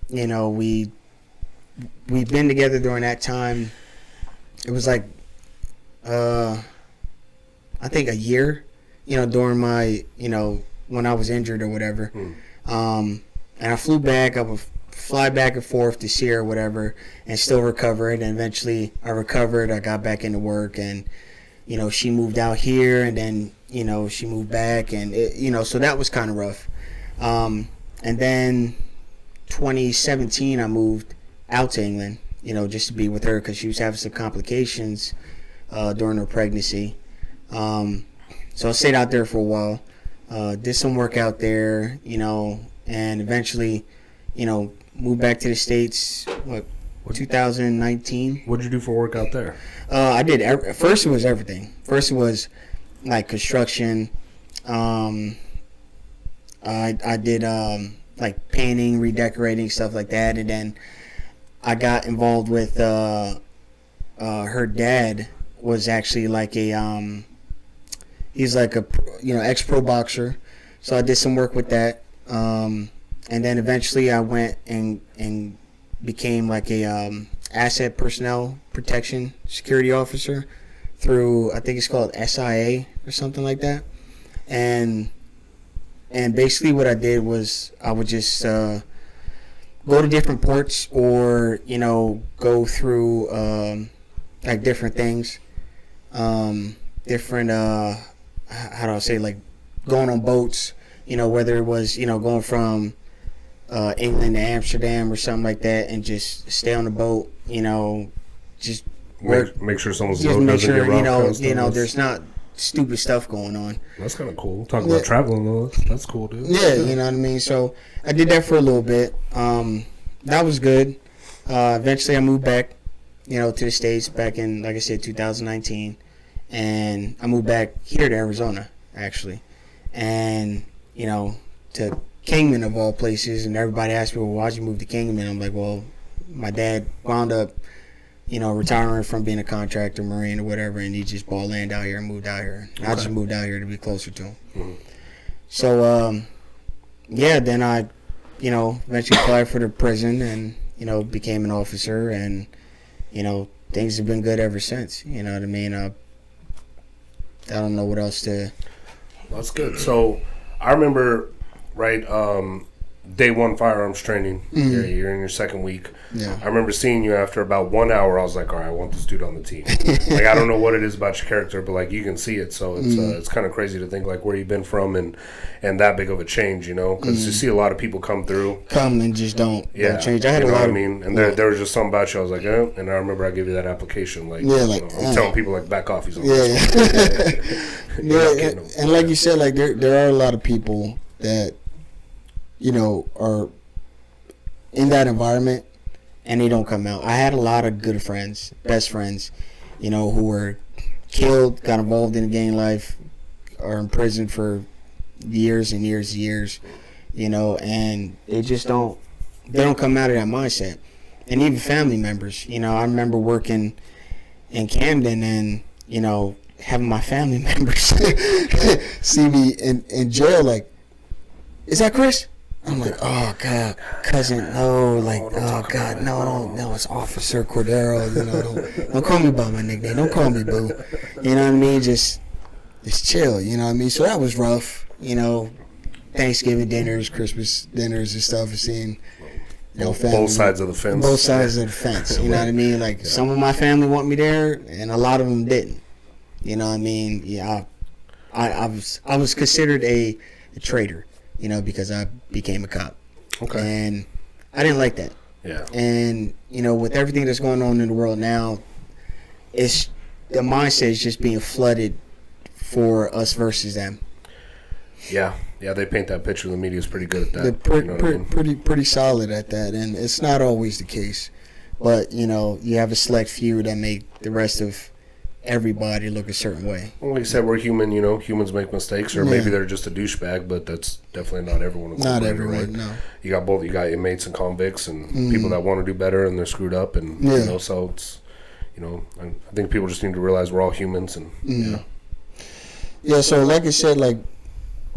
[SPEAKER 2] you know, we've been together during that time. It was like, I think a year, you know, during my, you know, when I was injured or whatever. And I flew back. I would fly back and forth to see her or whatever, and still recover it. And eventually I recovered. I got back into work, and, you know, she moved out here, and then, you know, she moved back, and, you know, so that was kind of rough. And then 2017, I moved out to England, you know, just to be with her, because she was having some complications during her pregnancy. So I stayed out there for a while, did some work out there, you know, and eventually, you know, moved back to the States, 2019.
[SPEAKER 3] What'd you do for work out there?
[SPEAKER 2] I did. First, it was everything. First, it was like construction. I did like painting, redecorating, stuff like that, and then I got involved with her dad was actually like a he's like a ex-pro boxer, so I did some work with that, and then eventually I went and became like a asset personnel protection security officer through, I think it's called SIA or something like that, and basically what I did was I would just go to different ports, or go through like different things, different how do I say, like going on boats, whether it was going from England to Amsterdam or something like that, and just stay on the boat, just work,
[SPEAKER 3] Make sure someone's
[SPEAKER 2] just
[SPEAKER 3] boat
[SPEAKER 2] make
[SPEAKER 3] doesn't
[SPEAKER 2] sure
[SPEAKER 3] get rough.
[SPEAKER 2] there's not stupid stuff going on.
[SPEAKER 3] That's kind of cool. Talk about traveling though. That's cool, dude.
[SPEAKER 2] Yeah, you know what I mean. So I did that for a little bit. That was good. Eventually, I moved back, to the States back in, like I said, 2019, and I moved back here to Arizona actually, and to Kingman of all places. And everybody asked me, well, why'd you move to Kingman? I'm like, well, my dad wound up retiring from being a contractor, Marine or whatever, and he just bought land out here and moved out here. I just moved out here to be closer to him.
[SPEAKER 3] Mm-hmm.
[SPEAKER 2] So, then I, eventually applied for the prison and, became an officer, and, things have been good ever since. You know what I mean? I don't know what else to...
[SPEAKER 3] That's good. So, I remember, right, day one firearms training.
[SPEAKER 2] Mm-hmm.
[SPEAKER 3] You're in your second week.
[SPEAKER 2] Yeah.
[SPEAKER 3] I remember seeing you after about 1 hour. I was like, all right, I want this dude on the team. Like, I don't know what it is about your character, but like you can see it. So it's kind of crazy to think like where you've been from and that big of a change, because you see a lot of people come
[SPEAKER 2] and just don't change. I had
[SPEAKER 3] you
[SPEAKER 2] a
[SPEAKER 3] know
[SPEAKER 2] lot
[SPEAKER 3] what
[SPEAKER 2] of,
[SPEAKER 3] I mean, and there was just something about you. I was like, eh. And I remember I gave you that application. Like, I'm telling people like back off. He's on
[SPEAKER 2] and like you said, like there are a lot of people that are in that environment and they don't come out. I had a lot of good friends, best friends, who were killed, got involved in gang life, are in prison for years and years and years, and they just don't come out of that mindset. And even family members, I remember working in Camden and, having my family members see me in jail like, is that Chris? I'm like, oh God, cousin, no, like, oh God, no, it's Officer Cordero, don't call me by my nickname, don't call me Boo, you know what I mean? Just chill, you know what I mean? So that was rough, Thanksgiving dinners, Christmas dinners and stuff, and seeing, family,
[SPEAKER 3] both sides of the fence.
[SPEAKER 2] Both sides of the fence, you know what I mean? Like some of my family want me there, and a lot of them didn't, you know what I mean? Yeah, I was considered a traitor. Because I became a cop.
[SPEAKER 3] Okay.
[SPEAKER 2] And I didn't like that.
[SPEAKER 3] Yeah.
[SPEAKER 2] And, with everything that's going on in the world now, the mindset is just being flooded for us versus them.
[SPEAKER 3] Yeah. Yeah, they paint that picture. The media is pretty good at that.
[SPEAKER 2] Pretty solid at that. And it's not always the case. But, you have a select few that make the rest of everybody look a certain way.
[SPEAKER 3] Well, like I said, we're human, humans make mistakes, or maybe they're just a douchebag, but that's definitely not everyone.
[SPEAKER 2] Not everyone, right?
[SPEAKER 3] No. You got both. You got inmates and convicts and people that want to do better and they're screwed up, and so it's, I think people just need to realize we're all humans, and
[SPEAKER 2] Yeah, so like I said, like,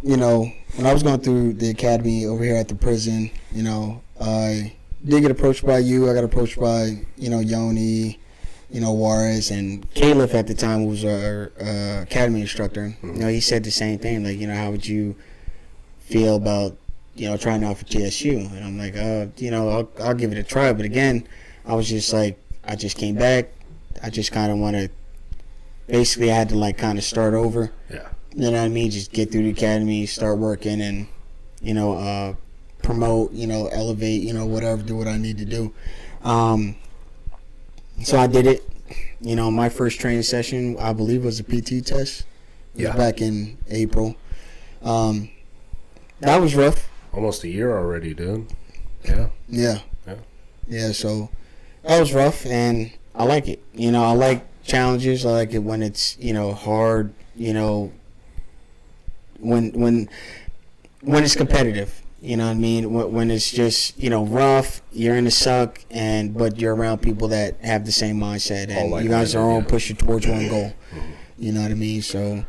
[SPEAKER 2] when I was going through the academy over here at the prison, I did get approached by you. I got approached by, Yoni, Juarez, and Caleb at the time was our academy instructor.
[SPEAKER 3] Mm-hmm.
[SPEAKER 2] He said the same thing, like, how would you feel about, trying out for TSU? And I'm like, I'll give it a try. But again, I was just like, I just came back. I just kind of want to, basically I had to like kind of start over.
[SPEAKER 3] Yeah.
[SPEAKER 2] You know what I mean? Just get through the academy, start working, and, promote, elevate, whatever, do what I need to do. So I did it. My first training session, I believe, was a PT test. It was back in April. That was rough.
[SPEAKER 3] Almost a year already, dude.
[SPEAKER 2] Yeah. So that was rough, and I like it. I like challenges. I like it when it's, hard, when it's competitive. You know what I mean? When it's just, rough, you're in the suck, but you're around people that have the same mindset, and you guys are all pushing towards one goal. You know what I mean? So,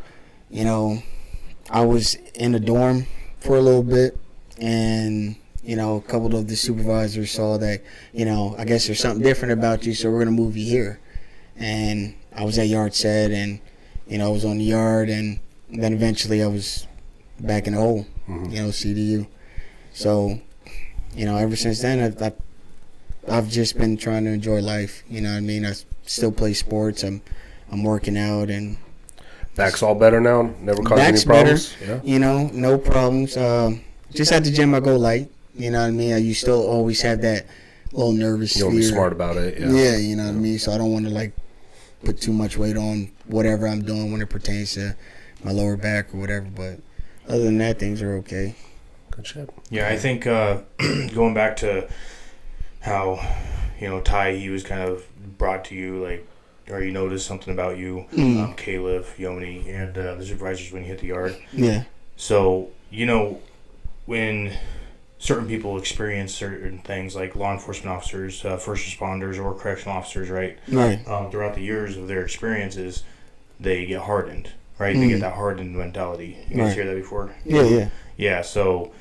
[SPEAKER 2] I was in a dorm for a little bit, and, a couple of the supervisors saw that, I guess there's something different about you, so we're going to move you here. And I was at yard set, and, I was on the yard, and then eventually I was back in the hole, CDU. So, ever since then, I've just been trying to enjoy life. You know what I mean? I still play sports. I'm working out, and
[SPEAKER 3] back's all better now. Never caused any problems.
[SPEAKER 2] Better, no problems. Just at the gym, I go light. You know what I mean? You still always have that little nervous fear.
[SPEAKER 3] You'll be smart about it.
[SPEAKER 2] Yeah, you know what I mean? So I don't want to put too much weight on whatever I'm doing when it pertains to my lower back or whatever. But other than that, things are okay.
[SPEAKER 3] Good shit.
[SPEAKER 4] Yeah, I think going back to how, Ty, he was kind of brought to you, or you noticed something about you, Caleb, Yoni, and the supervisors when you hit the yard.
[SPEAKER 2] Yeah.
[SPEAKER 4] So, when certain people experience certain things like law enforcement officers, first responders, or correctional officers, right?
[SPEAKER 2] Right.
[SPEAKER 4] Throughout the years of their experiences, they get hardened, right? They get that hardened mentality. You guys hear that before?
[SPEAKER 2] Yeah.
[SPEAKER 4] Yeah, so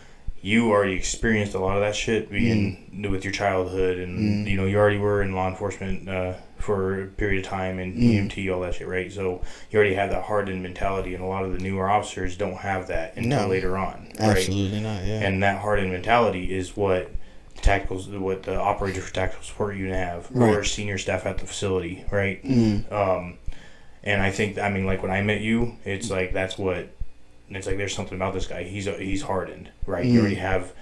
[SPEAKER 4] you already experienced a lot of that shit with your childhood, and you already were in law enforcement for a period of time, and EMT, all that shit, right? So you already have that hardened mentality, and a lot of the newer officers don't have that until later on, right?
[SPEAKER 2] Absolutely not. Yeah.
[SPEAKER 4] And that hardened mentality is what the operators for tactical support unit have, or senior staff at the facility, right? And I think, when I met you, it's that's what. And it's there's something about this guy. He's hardened, right? You already have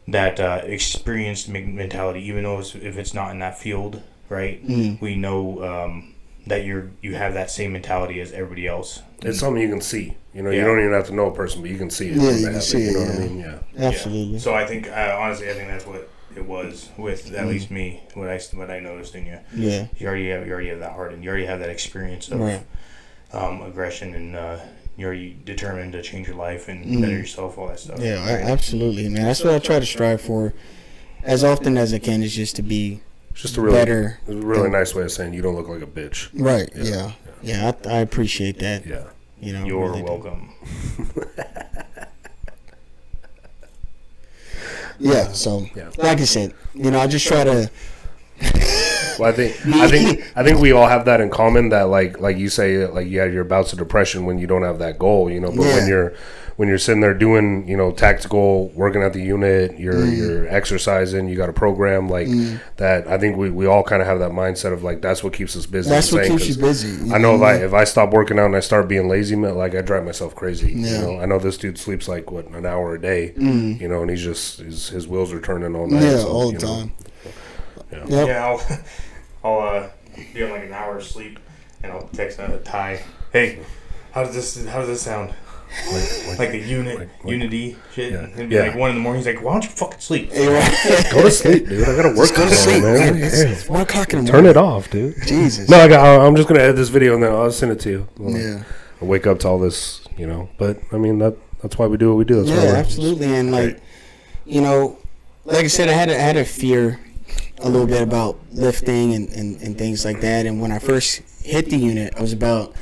[SPEAKER 4] that experienced mentality, even though if it's not in that field, right? We know that you have that same mentality as everybody else.
[SPEAKER 3] It's something you can see. You don't even have to know a person, but you can see it.
[SPEAKER 2] Yeah, you can see it.
[SPEAKER 3] You know what I mean? Yeah.
[SPEAKER 2] Absolutely.
[SPEAKER 4] Yeah. So I think, honestly, that's what it was with at least me. What I noticed in you.
[SPEAKER 2] Yeah.
[SPEAKER 4] You already have that hardened. You already have that experience of aggression, and you're determined to change your life and better yourself, all that stuff.
[SPEAKER 2] Yeah, absolutely, man. That's what I try to strive for as often as I can, is just to be
[SPEAKER 3] just a really,
[SPEAKER 2] better.
[SPEAKER 3] A really nice way of saying you don't look like a bitch.
[SPEAKER 2] Right, yeah. I appreciate that.
[SPEAKER 3] Yeah.
[SPEAKER 4] You're really welcome.
[SPEAKER 2] So, like I said, I just try to...
[SPEAKER 3] Well, I think we all have that in common. That like you say, you have your bouts of depression when you don't have that goal, But when you're sitting there doing, tactical, working at the unit, you're exercising, you got a program that. I think we all kind of have that mindset of that's what keeps us busy.
[SPEAKER 2] That's what keeps you busy.
[SPEAKER 3] I know, if I stop working out and I start being lazy, man, I drive myself crazy.
[SPEAKER 2] Yeah.
[SPEAKER 3] I know this dude sleeps an hour a day. And he's just his wheels are turning all night.
[SPEAKER 2] Yeah, all the time.
[SPEAKER 4] Yeah. Yep. I'll be on an hour of sleep, and I'll text Ty. Hey, how does this sound? Like the unity shit.
[SPEAKER 3] Yeah.
[SPEAKER 4] It'd be 1 a.m. He's like, why don't you fucking sleep?
[SPEAKER 3] Go to sleep, dude. I gotta work.
[SPEAKER 2] Go to sleep, man.
[SPEAKER 3] It's
[SPEAKER 2] 1 o'clock in the morning.
[SPEAKER 3] Turn it off, dude.
[SPEAKER 2] Jesus.
[SPEAKER 3] No, I'm just gonna edit this video and then I'll send it to you. I wake up to all this, But that's why we do what we do. That's
[SPEAKER 2] absolutely. And like I said, I had a fear a little bit about lifting and things like that. And when I first hit the unit, I was about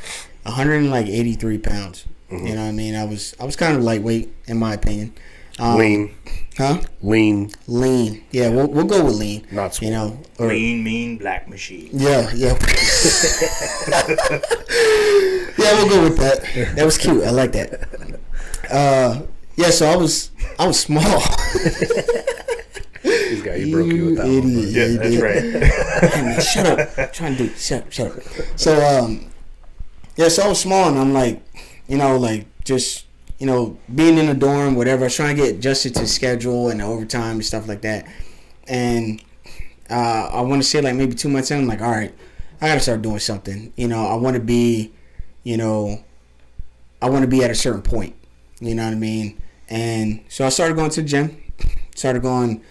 [SPEAKER 2] 183 pounds. You know what I mean? I was kind of lightweight, in my opinion.
[SPEAKER 3] Lean.
[SPEAKER 2] Huh?
[SPEAKER 3] Lean.
[SPEAKER 2] Yeah, we'll go with lean.
[SPEAKER 3] Not small.
[SPEAKER 4] Lean, mean, black machine.
[SPEAKER 2] Yeah. Yeah, we'll go with that. That was cute. I like that. So I was small.
[SPEAKER 3] This guy, he broke you with that
[SPEAKER 2] idiot.
[SPEAKER 3] one.
[SPEAKER 4] Yeah, that's right.
[SPEAKER 2] Hey, man, shut up. I'm trying to do shut up. So so I was small, and I'm just being in the dorm, whatever. I was trying to get adjusted to the schedule and the overtime and stuff like that. And I want to say maybe 2 months in, I'm like, all right, I got to start doing something. I want to be, at a certain point. You know what I mean? And so I started going to the gym. Started going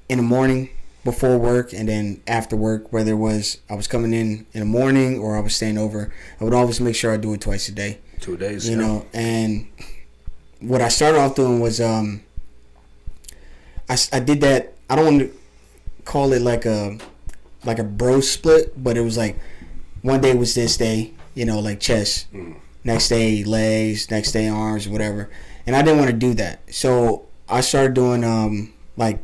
[SPEAKER 2] in the morning, before work and then after work, whether it was I was coming in the morning or I was staying over, I would always make sure I do it twice a day.
[SPEAKER 3] 2 days,
[SPEAKER 2] you know. And what I started off doing was I did that. I don't want to call it like a bro split, but it was like one day was this day, you know, like chest, next day legs, next day arms, whatever. And I didn't want to do that, so I started doing like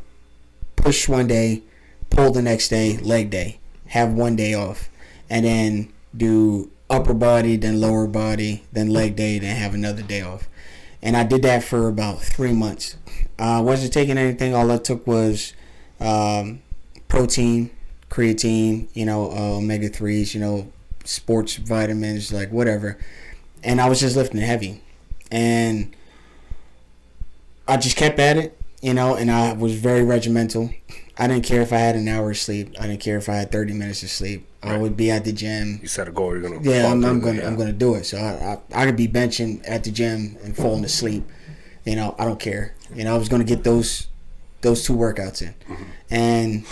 [SPEAKER 2] push one day, pull the next day, leg day, have one day off, and then do upper body, then lower body, then leg day, then have another day off. And I did that for about 3 months. I wasn't taking anything. All I took was protein, creatine, you know, omega-3s, you know, sports vitamins, like whatever. And I was just lifting heavy. And I just kept at it, you know, and I was very regimental. I didn't care if I had an hour of sleep. I didn't care if I had 30 minutes of sleep. Right. I would be at the gym.
[SPEAKER 3] You set a goal, you're gonna.
[SPEAKER 2] Yeah, I'm gonna do it. So I could be benching at the gym and falling asleep. You know, I don't care. You know, I was gonna get those 2 workouts in, and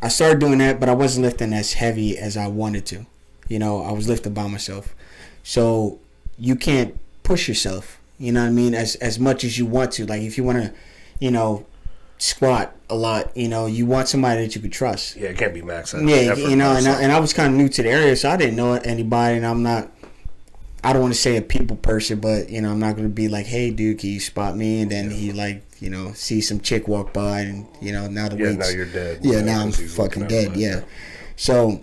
[SPEAKER 2] I started doing that, but I wasn't lifting as heavy as I wanted to. You know, I was lifting by myself, so you can't push yourself. You know what I mean? As much as you want to. Like if you want to, you know, squat a lot, you know, you want somebody that you could trust.
[SPEAKER 3] Yeah, it can't be max.
[SPEAKER 2] Yeah, you know, and I was kind of new to the area, so I didn't know anybody, and I don't want to say a people person, but, you know, I'm not going to be like, hey, dude, can you spot me? And then he, like, you know, see some chick walk by, and, you know, now the week's...
[SPEAKER 3] now you're dead.
[SPEAKER 2] Yeah, now I'm fucking dead, yeah. So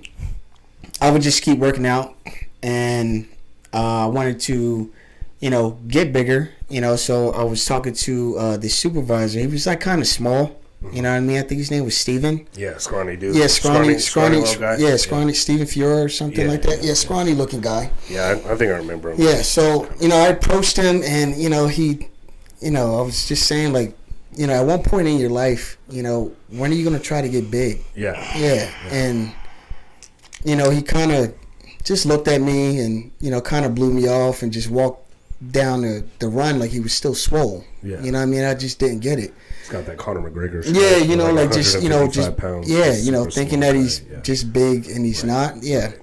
[SPEAKER 2] I would just keep working out, and I wanted to, you know, get bigger, you know, so I was talking to the supervisor. He was, like, kind of small. You know what I mean? I think his name was Steven.
[SPEAKER 3] Yeah, scrawny dude.
[SPEAKER 2] Yeah, scrawny
[SPEAKER 3] guy.
[SPEAKER 2] Yeah, scrawny Steven Fiore or something like that. Yeah, scrawny looking guy.
[SPEAKER 3] Yeah, I think I remember him.
[SPEAKER 2] Yeah, so, you know, I approached him and, you know, he, you know, I was just saying, like, you know, at one point in your life, you know, when are you going to try to get big? Yeah. And, you know, he kind of just looked at me and, you know, kind of blew me off and just walked down the run like he was still swole.
[SPEAKER 3] Yeah.
[SPEAKER 2] You know what I mean? I just didn't get it.
[SPEAKER 3] He's got that Conor McGregor.
[SPEAKER 2] Yeah, you know, like just, you know, just,
[SPEAKER 3] pounds,
[SPEAKER 2] yeah, you know, thinking that he's just big and he's not. Yeah.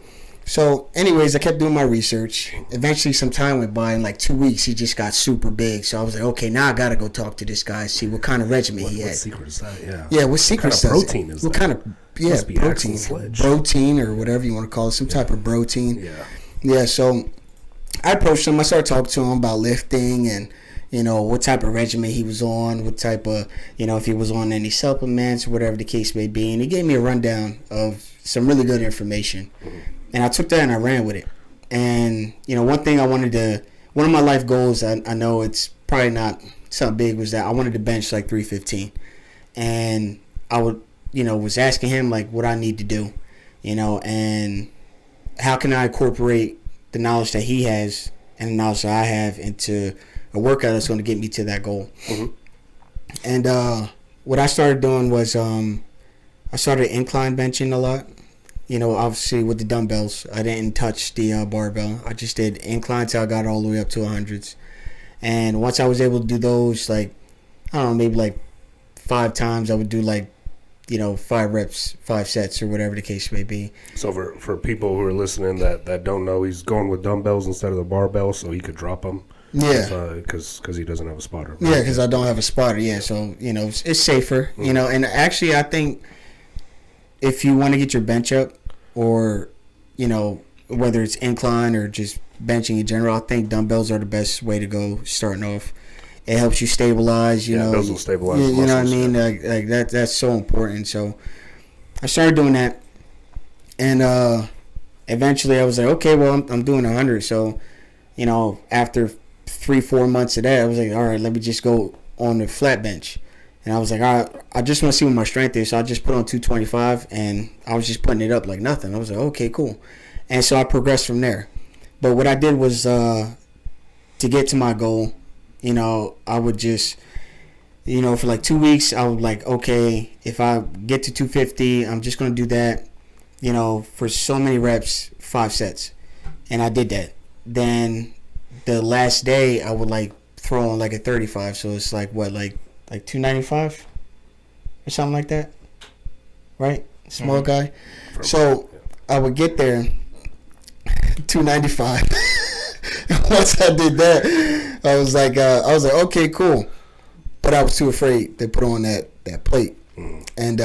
[SPEAKER 2] So, anyways, I kept doing my research. Eventually, some time went by. In like 2 weeks, he just got super big. So I was like, okay, now I got to go talk to this guy, see what kind of regimen he had.
[SPEAKER 3] What secret is that? Yeah.
[SPEAKER 2] Yeah, what secret is that?
[SPEAKER 3] What kind of protein is that?
[SPEAKER 2] What kind of, protein. Protein or whatever you want to call it. Some type of protein.
[SPEAKER 3] Yeah.
[SPEAKER 2] Yeah, so I approached him. I started talking to him about lifting and, you know, what type of regimen he was on, what type of, you know, if he was on any supplements or whatever the case may be. And he gave me a rundown of some really good information. And I took that and I ran with it. And, you know, one of my life goals, I know it's probably not something big, was that I wanted to bench like 315. And I would, you know, was asking him like what I need to do, you know, and how can I incorporate the knowledge that he has and the knowledge that I have into a workout that's going to get me to that goal. And what I started doing was I started incline benching a lot. You know, obviously with the dumbbells, I didn't touch the barbell. I just did incline till I got all the way up to 100s. And once I was able to do those, like, I don't know, maybe like 5 times, I would do like, you know, 5 reps, 5 sets, or whatever the case may be.
[SPEAKER 3] So for people who are listening that don't know, he's going with dumbbells instead of the barbell so he could drop them.
[SPEAKER 2] Yeah.
[SPEAKER 3] Because he doesn't have a spotter.
[SPEAKER 2] Yeah, because I don't have a spotter. Yeah, so, you know, it's safer. You know, and actually I think if you want to get your bench up, or, you know, whether it's incline or just benching in general, I think dumbbells are the best way to go starting off. It helps you stabilize, you know.
[SPEAKER 3] Those will stabilize
[SPEAKER 2] you
[SPEAKER 3] muscles,
[SPEAKER 2] know what I mean? Like that's so important. So I started doing that. And eventually I was like, okay, well, I'm doing 100. So, you know, after 3-4 months of that, I was like, all right, let me just go on the flat bench. And I was like, all right, I just want to see what my strength is. So I just put on 225, and I was just putting it up like nothing. I was like, okay, cool. And so I progressed from there. But what I did was to get to my goal, you know, I would just, you know, for like 2 weeks, I would like, okay, if I get to 250, I'm just going to do that, you know, for so many reps, 5 sets. And I did that. Then the last day, I would like throw on like a 35. So it's like, what, like 295 or something like that? right? Small guy. So I would get there, 295. Once I did that, I was like, okay, cool. But I was too afraid to put on that plate. And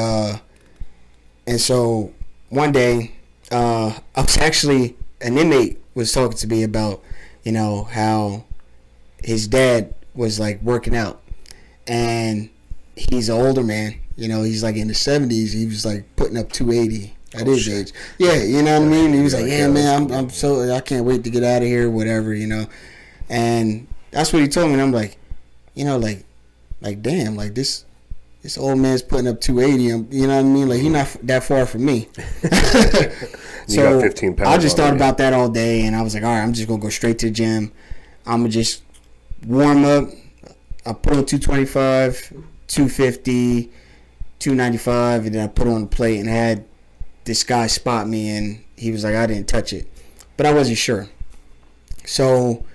[SPEAKER 2] so one day, I was actually, an inmate was talking to me about, how his dad was like working out, and he's an older man. He's like in the 70s. He was like putting up 280 at his age. Yeah, you know what I mean? He was like, yeah, man, I'm so, I can't wait to get out of here, whatever, And that's what he told me. And I'm like, like damn, like this old man's putting up 280. You know what I mean? Like, he's not that far from me.
[SPEAKER 3] You got 15 pounds.
[SPEAKER 2] I just thought about that all day, and I was like, all right, I'm just gonna go straight to the gym. I'm gonna just warm up. I put on 225, 250, 295, and then I put on the plate, and I had this guy spot me, and he was like, I didn't touch it, but I wasn't sure. So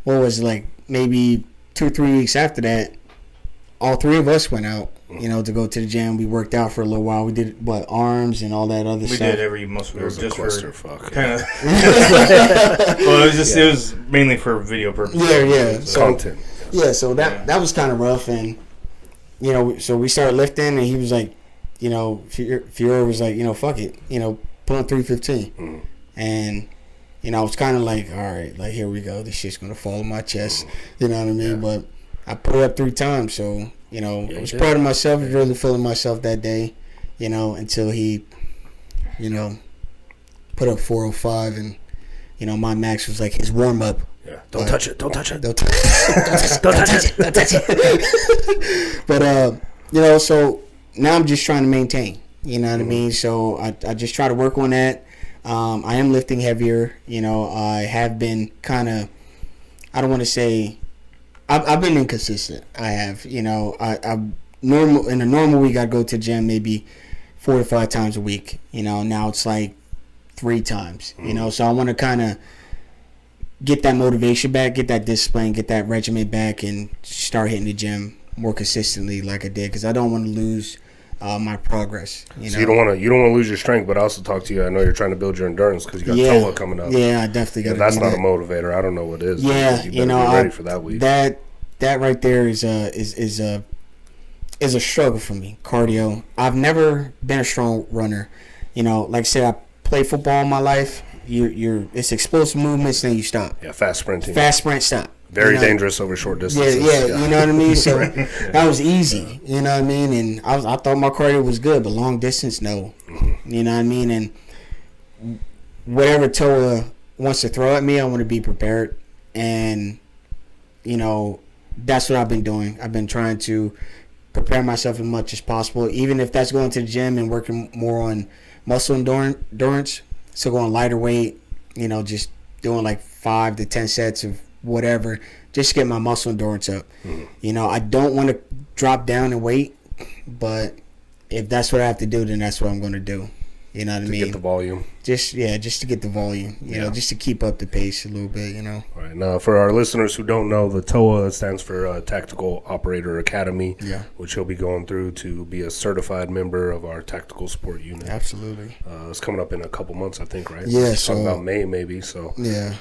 [SPEAKER 2] what was it, like maybe 2 or 3 weeks after that, all three of us went out, to go to the gym. We worked out for a little while. We did arms and all that other stuff.
[SPEAKER 4] We did every muscle group just for
[SPEAKER 3] clusterfuck.
[SPEAKER 4] Kind of. Well, it was mainly for video purposes.
[SPEAKER 2] Yeah.
[SPEAKER 3] So, content.
[SPEAKER 2] Yeah, so that was kind of rough, and so we started lifting, and he was like, Fiora was like, fuck it, put on 315, and I was kind of like, all right, like, here we go, this shit's gonna fall on my chest, you know what I mean? Yeah. But I put it up 3 times, so I was proud of myself, really feeling myself that day, until he, put up 405, and my max was like his warm up.
[SPEAKER 3] Yeah. Don't touch it. Don't touch it.
[SPEAKER 2] Don't touch it. But so now I'm just trying to maintain. You know what I mean? So I just try to work on that. I am lifting heavier. I have been kind of, I don't want to say, I've been inconsistent. I have. I normal in a normal week I'd go to the gym maybe 4 to 5 times a week. Now it's like 3 times. So I want to kind of get that motivation back, get that discipline, get that regimen back, and start hitting the gym more consistently like I did, because I don't want to lose my progress.
[SPEAKER 3] So you don't want to lose your strength, but I also talk to you. I know you're trying to build your endurance because you got TOA coming up.
[SPEAKER 2] Yeah, I definitely got.
[SPEAKER 3] That's not a motivator. I don't know what is.
[SPEAKER 2] Yeah,
[SPEAKER 3] you better be ready for that week.
[SPEAKER 2] That right there is a struggle for me. Cardio. I've never been a strong runner. Like I said, I played football all my life. It's explosive movements, then you stop.
[SPEAKER 3] Yeah, fast sprinting.
[SPEAKER 2] Fast sprint, stop.
[SPEAKER 3] Very dangerous over short distances.
[SPEAKER 2] Yeah, you know what I mean? So that was easy, you know what I mean? And I thought my cardio was good, but long distance, no. You know what I mean? And whatever TOA wants to throw at me, I want to be prepared. And, that's what I've been doing. I've been trying to prepare myself as much as possible, even if that's going to the gym and working more on muscle endurance. So going lighter weight, just doing like 5 to 10 sets of whatever, just to get my muscle endurance up. I don't want to drop down in weight, but if that's what I have to do, then that's what I'm going to do. You know what I mean?
[SPEAKER 3] To get the volume.
[SPEAKER 2] Just to get the volume, you know, just to keep up the pace a little bit, All
[SPEAKER 3] right. Now, for our listeners who don't know, the TOA stands for Tactical Operator Academy, which he'll be going through to be a certified member of our tactical support unit.
[SPEAKER 2] Absolutely.
[SPEAKER 3] It's coming up in a couple months, I think, right?
[SPEAKER 2] Yeah.
[SPEAKER 3] So about May, maybe. So
[SPEAKER 2] yeah.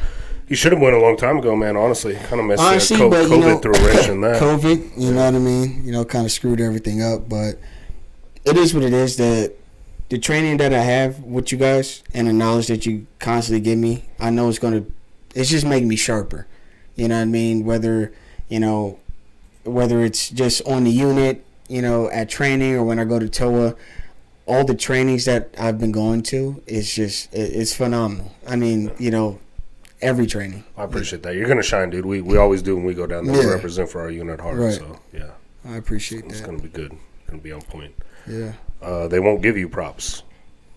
[SPEAKER 3] He should have went a long time ago, man. Honestly, kind of messed COVID threw a wrench in that.
[SPEAKER 2] COVID, you know what I mean? Kind of screwed everything up, but it is what it is. The training that I have with you guys and the knowledge that you constantly give me, I know it's just making me sharper. You know what I mean? Whether it's just on the unit, at training, or when I go to TOA, all the trainings that I've been going to it's phenomenal. I mean, every training.
[SPEAKER 3] I appreciate that. You're going to shine, dude. We always do when we go down there. We represent for our unit hard.
[SPEAKER 2] Right.
[SPEAKER 3] So, yeah.
[SPEAKER 2] I appreciate that.
[SPEAKER 3] It's going to be good. It's going to be on point.
[SPEAKER 2] Yeah.
[SPEAKER 3] They won't give you props.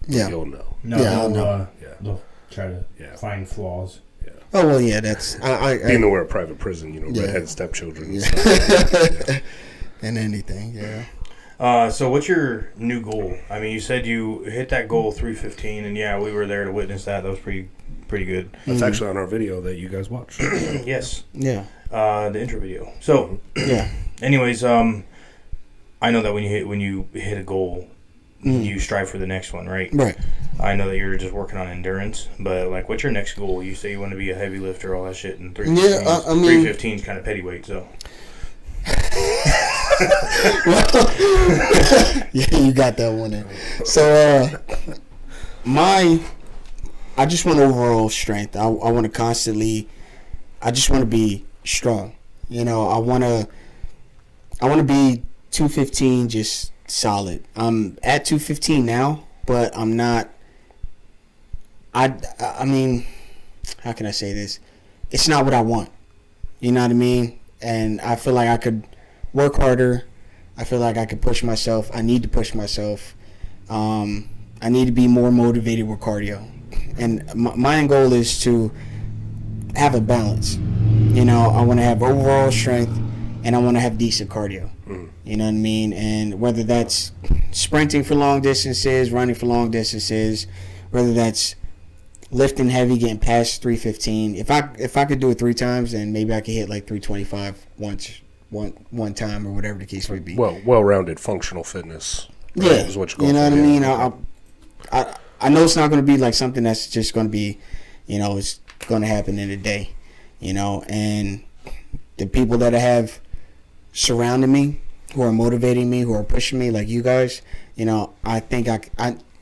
[SPEAKER 2] Yeah.
[SPEAKER 3] You'll know.
[SPEAKER 4] No,
[SPEAKER 2] I'll know.
[SPEAKER 4] They'll try to find flaws.
[SPEAKER 3] Yeah.
[SPEAKER 2] Oh, well, yeah, that's...
[SPEAKER 3] Being that we're a private prison, redheaded stepchildren.
[SPEAKER 2] Yeah.
[SPEAKER 3] And
[SPEAKER 2] and anything, yeah.
[SPEAKER 4] So what's your new goal? I mean, you said you hit that goal 315, and we were there to witness that. That was pretty good.
[SPEAKER 3] That's actually on our video that you guys watched.
[SPEAKER 4] Yes.
[SPEAKER 2] Yeah.
[SPEAKER 4] The intro video. So,
[SPEAKER 2] yeah.
[SPEAKER 4] Anyways, I know that when you hit a goal, you strive for the next one, right?
[SPEAKER 2] Right.
[SPEAKER 4] I know that you're just working on endurance, but like, what's your next goal? You say you want to be a heavy lifter, all that shit, and 315.
[SPEAKER 2] Yeah, I mean,
[SPEAKER 4] 315 is kind of petty weight, so.
[SPEAKER 2] Yeah, you got that one in. So, I just want overall strength. I want to constantly, I just want to be strong. You know, I want to be 215 just solid. I'm at 215 now, but I'm not. I mean, how can I say this? It's not what I want. You know what I mean? And I feel like I could work harder. I feel like I could push myself. I need to push myself. I need to be more motivated with cardio. And my end goal is to have a balance. You know, I want to have overall strength, and I want to have decent cardio. You know what I mean? And whether that's sprinting for long distances, running for long distances, whether that's lifting heavy, getting past 315. If I could do it 3 times, then maybe I could hit like 325 one time or whatever the case may be.
[SPEAKER 3] Well-rounded functional fitness. Right,
[SPEAKER 2] Yeah,
[SPEAKER 3] is what you're
[SPEAKER 2] you know what I mean.
[SPEAKER 3] Okay.
[SPEAKER 2] I know it's not going to be like something that's just going to be, you know, it's going to happen in a day, you know. And the people that I have surrounding me, who are motivating me, who are pushing me, like you guys, you know, I think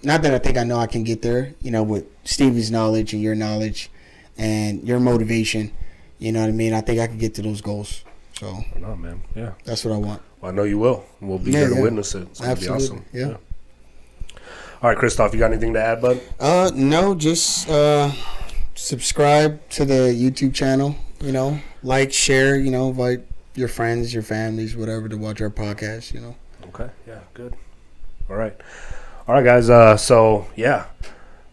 [SPEAKER 2] not that I think I know I can get there, you know, with Stevie's knowledge and your knowledge and your motivation, you know what I mean? I think I can get to those goals. So,
[SPEAKER 3] no, man. Yeah.
[SPEAKER 2] That's what I want.
[SPEAKER 3] Well, I know you will. We'll be there to witness it. It's going to be awesome.
[SPEAKER 2] Yeah.
[SPEAKER 3] All right, Kristoff, you got anything to add, bud?
[SPEAKER 2] No, just subscribe to the YouTube channel, you know, like, share, you know, invite your friends, your families, whatever, to watch our podcast, you know.
[SPEAKER 3] Okay. Yeah, good. All right, guys. So, yeah,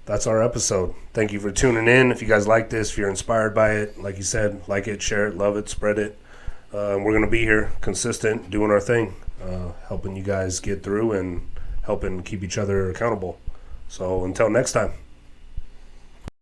[SPEAKER 3] that's our episode. Thank you for tuning in. If you guys like this, if you're inspired by it, like you said, like it, share it, love it, spread it. We're going to be here, consistent, doing our thing, helping you guys get through and helping keep each other accountable. So until next time.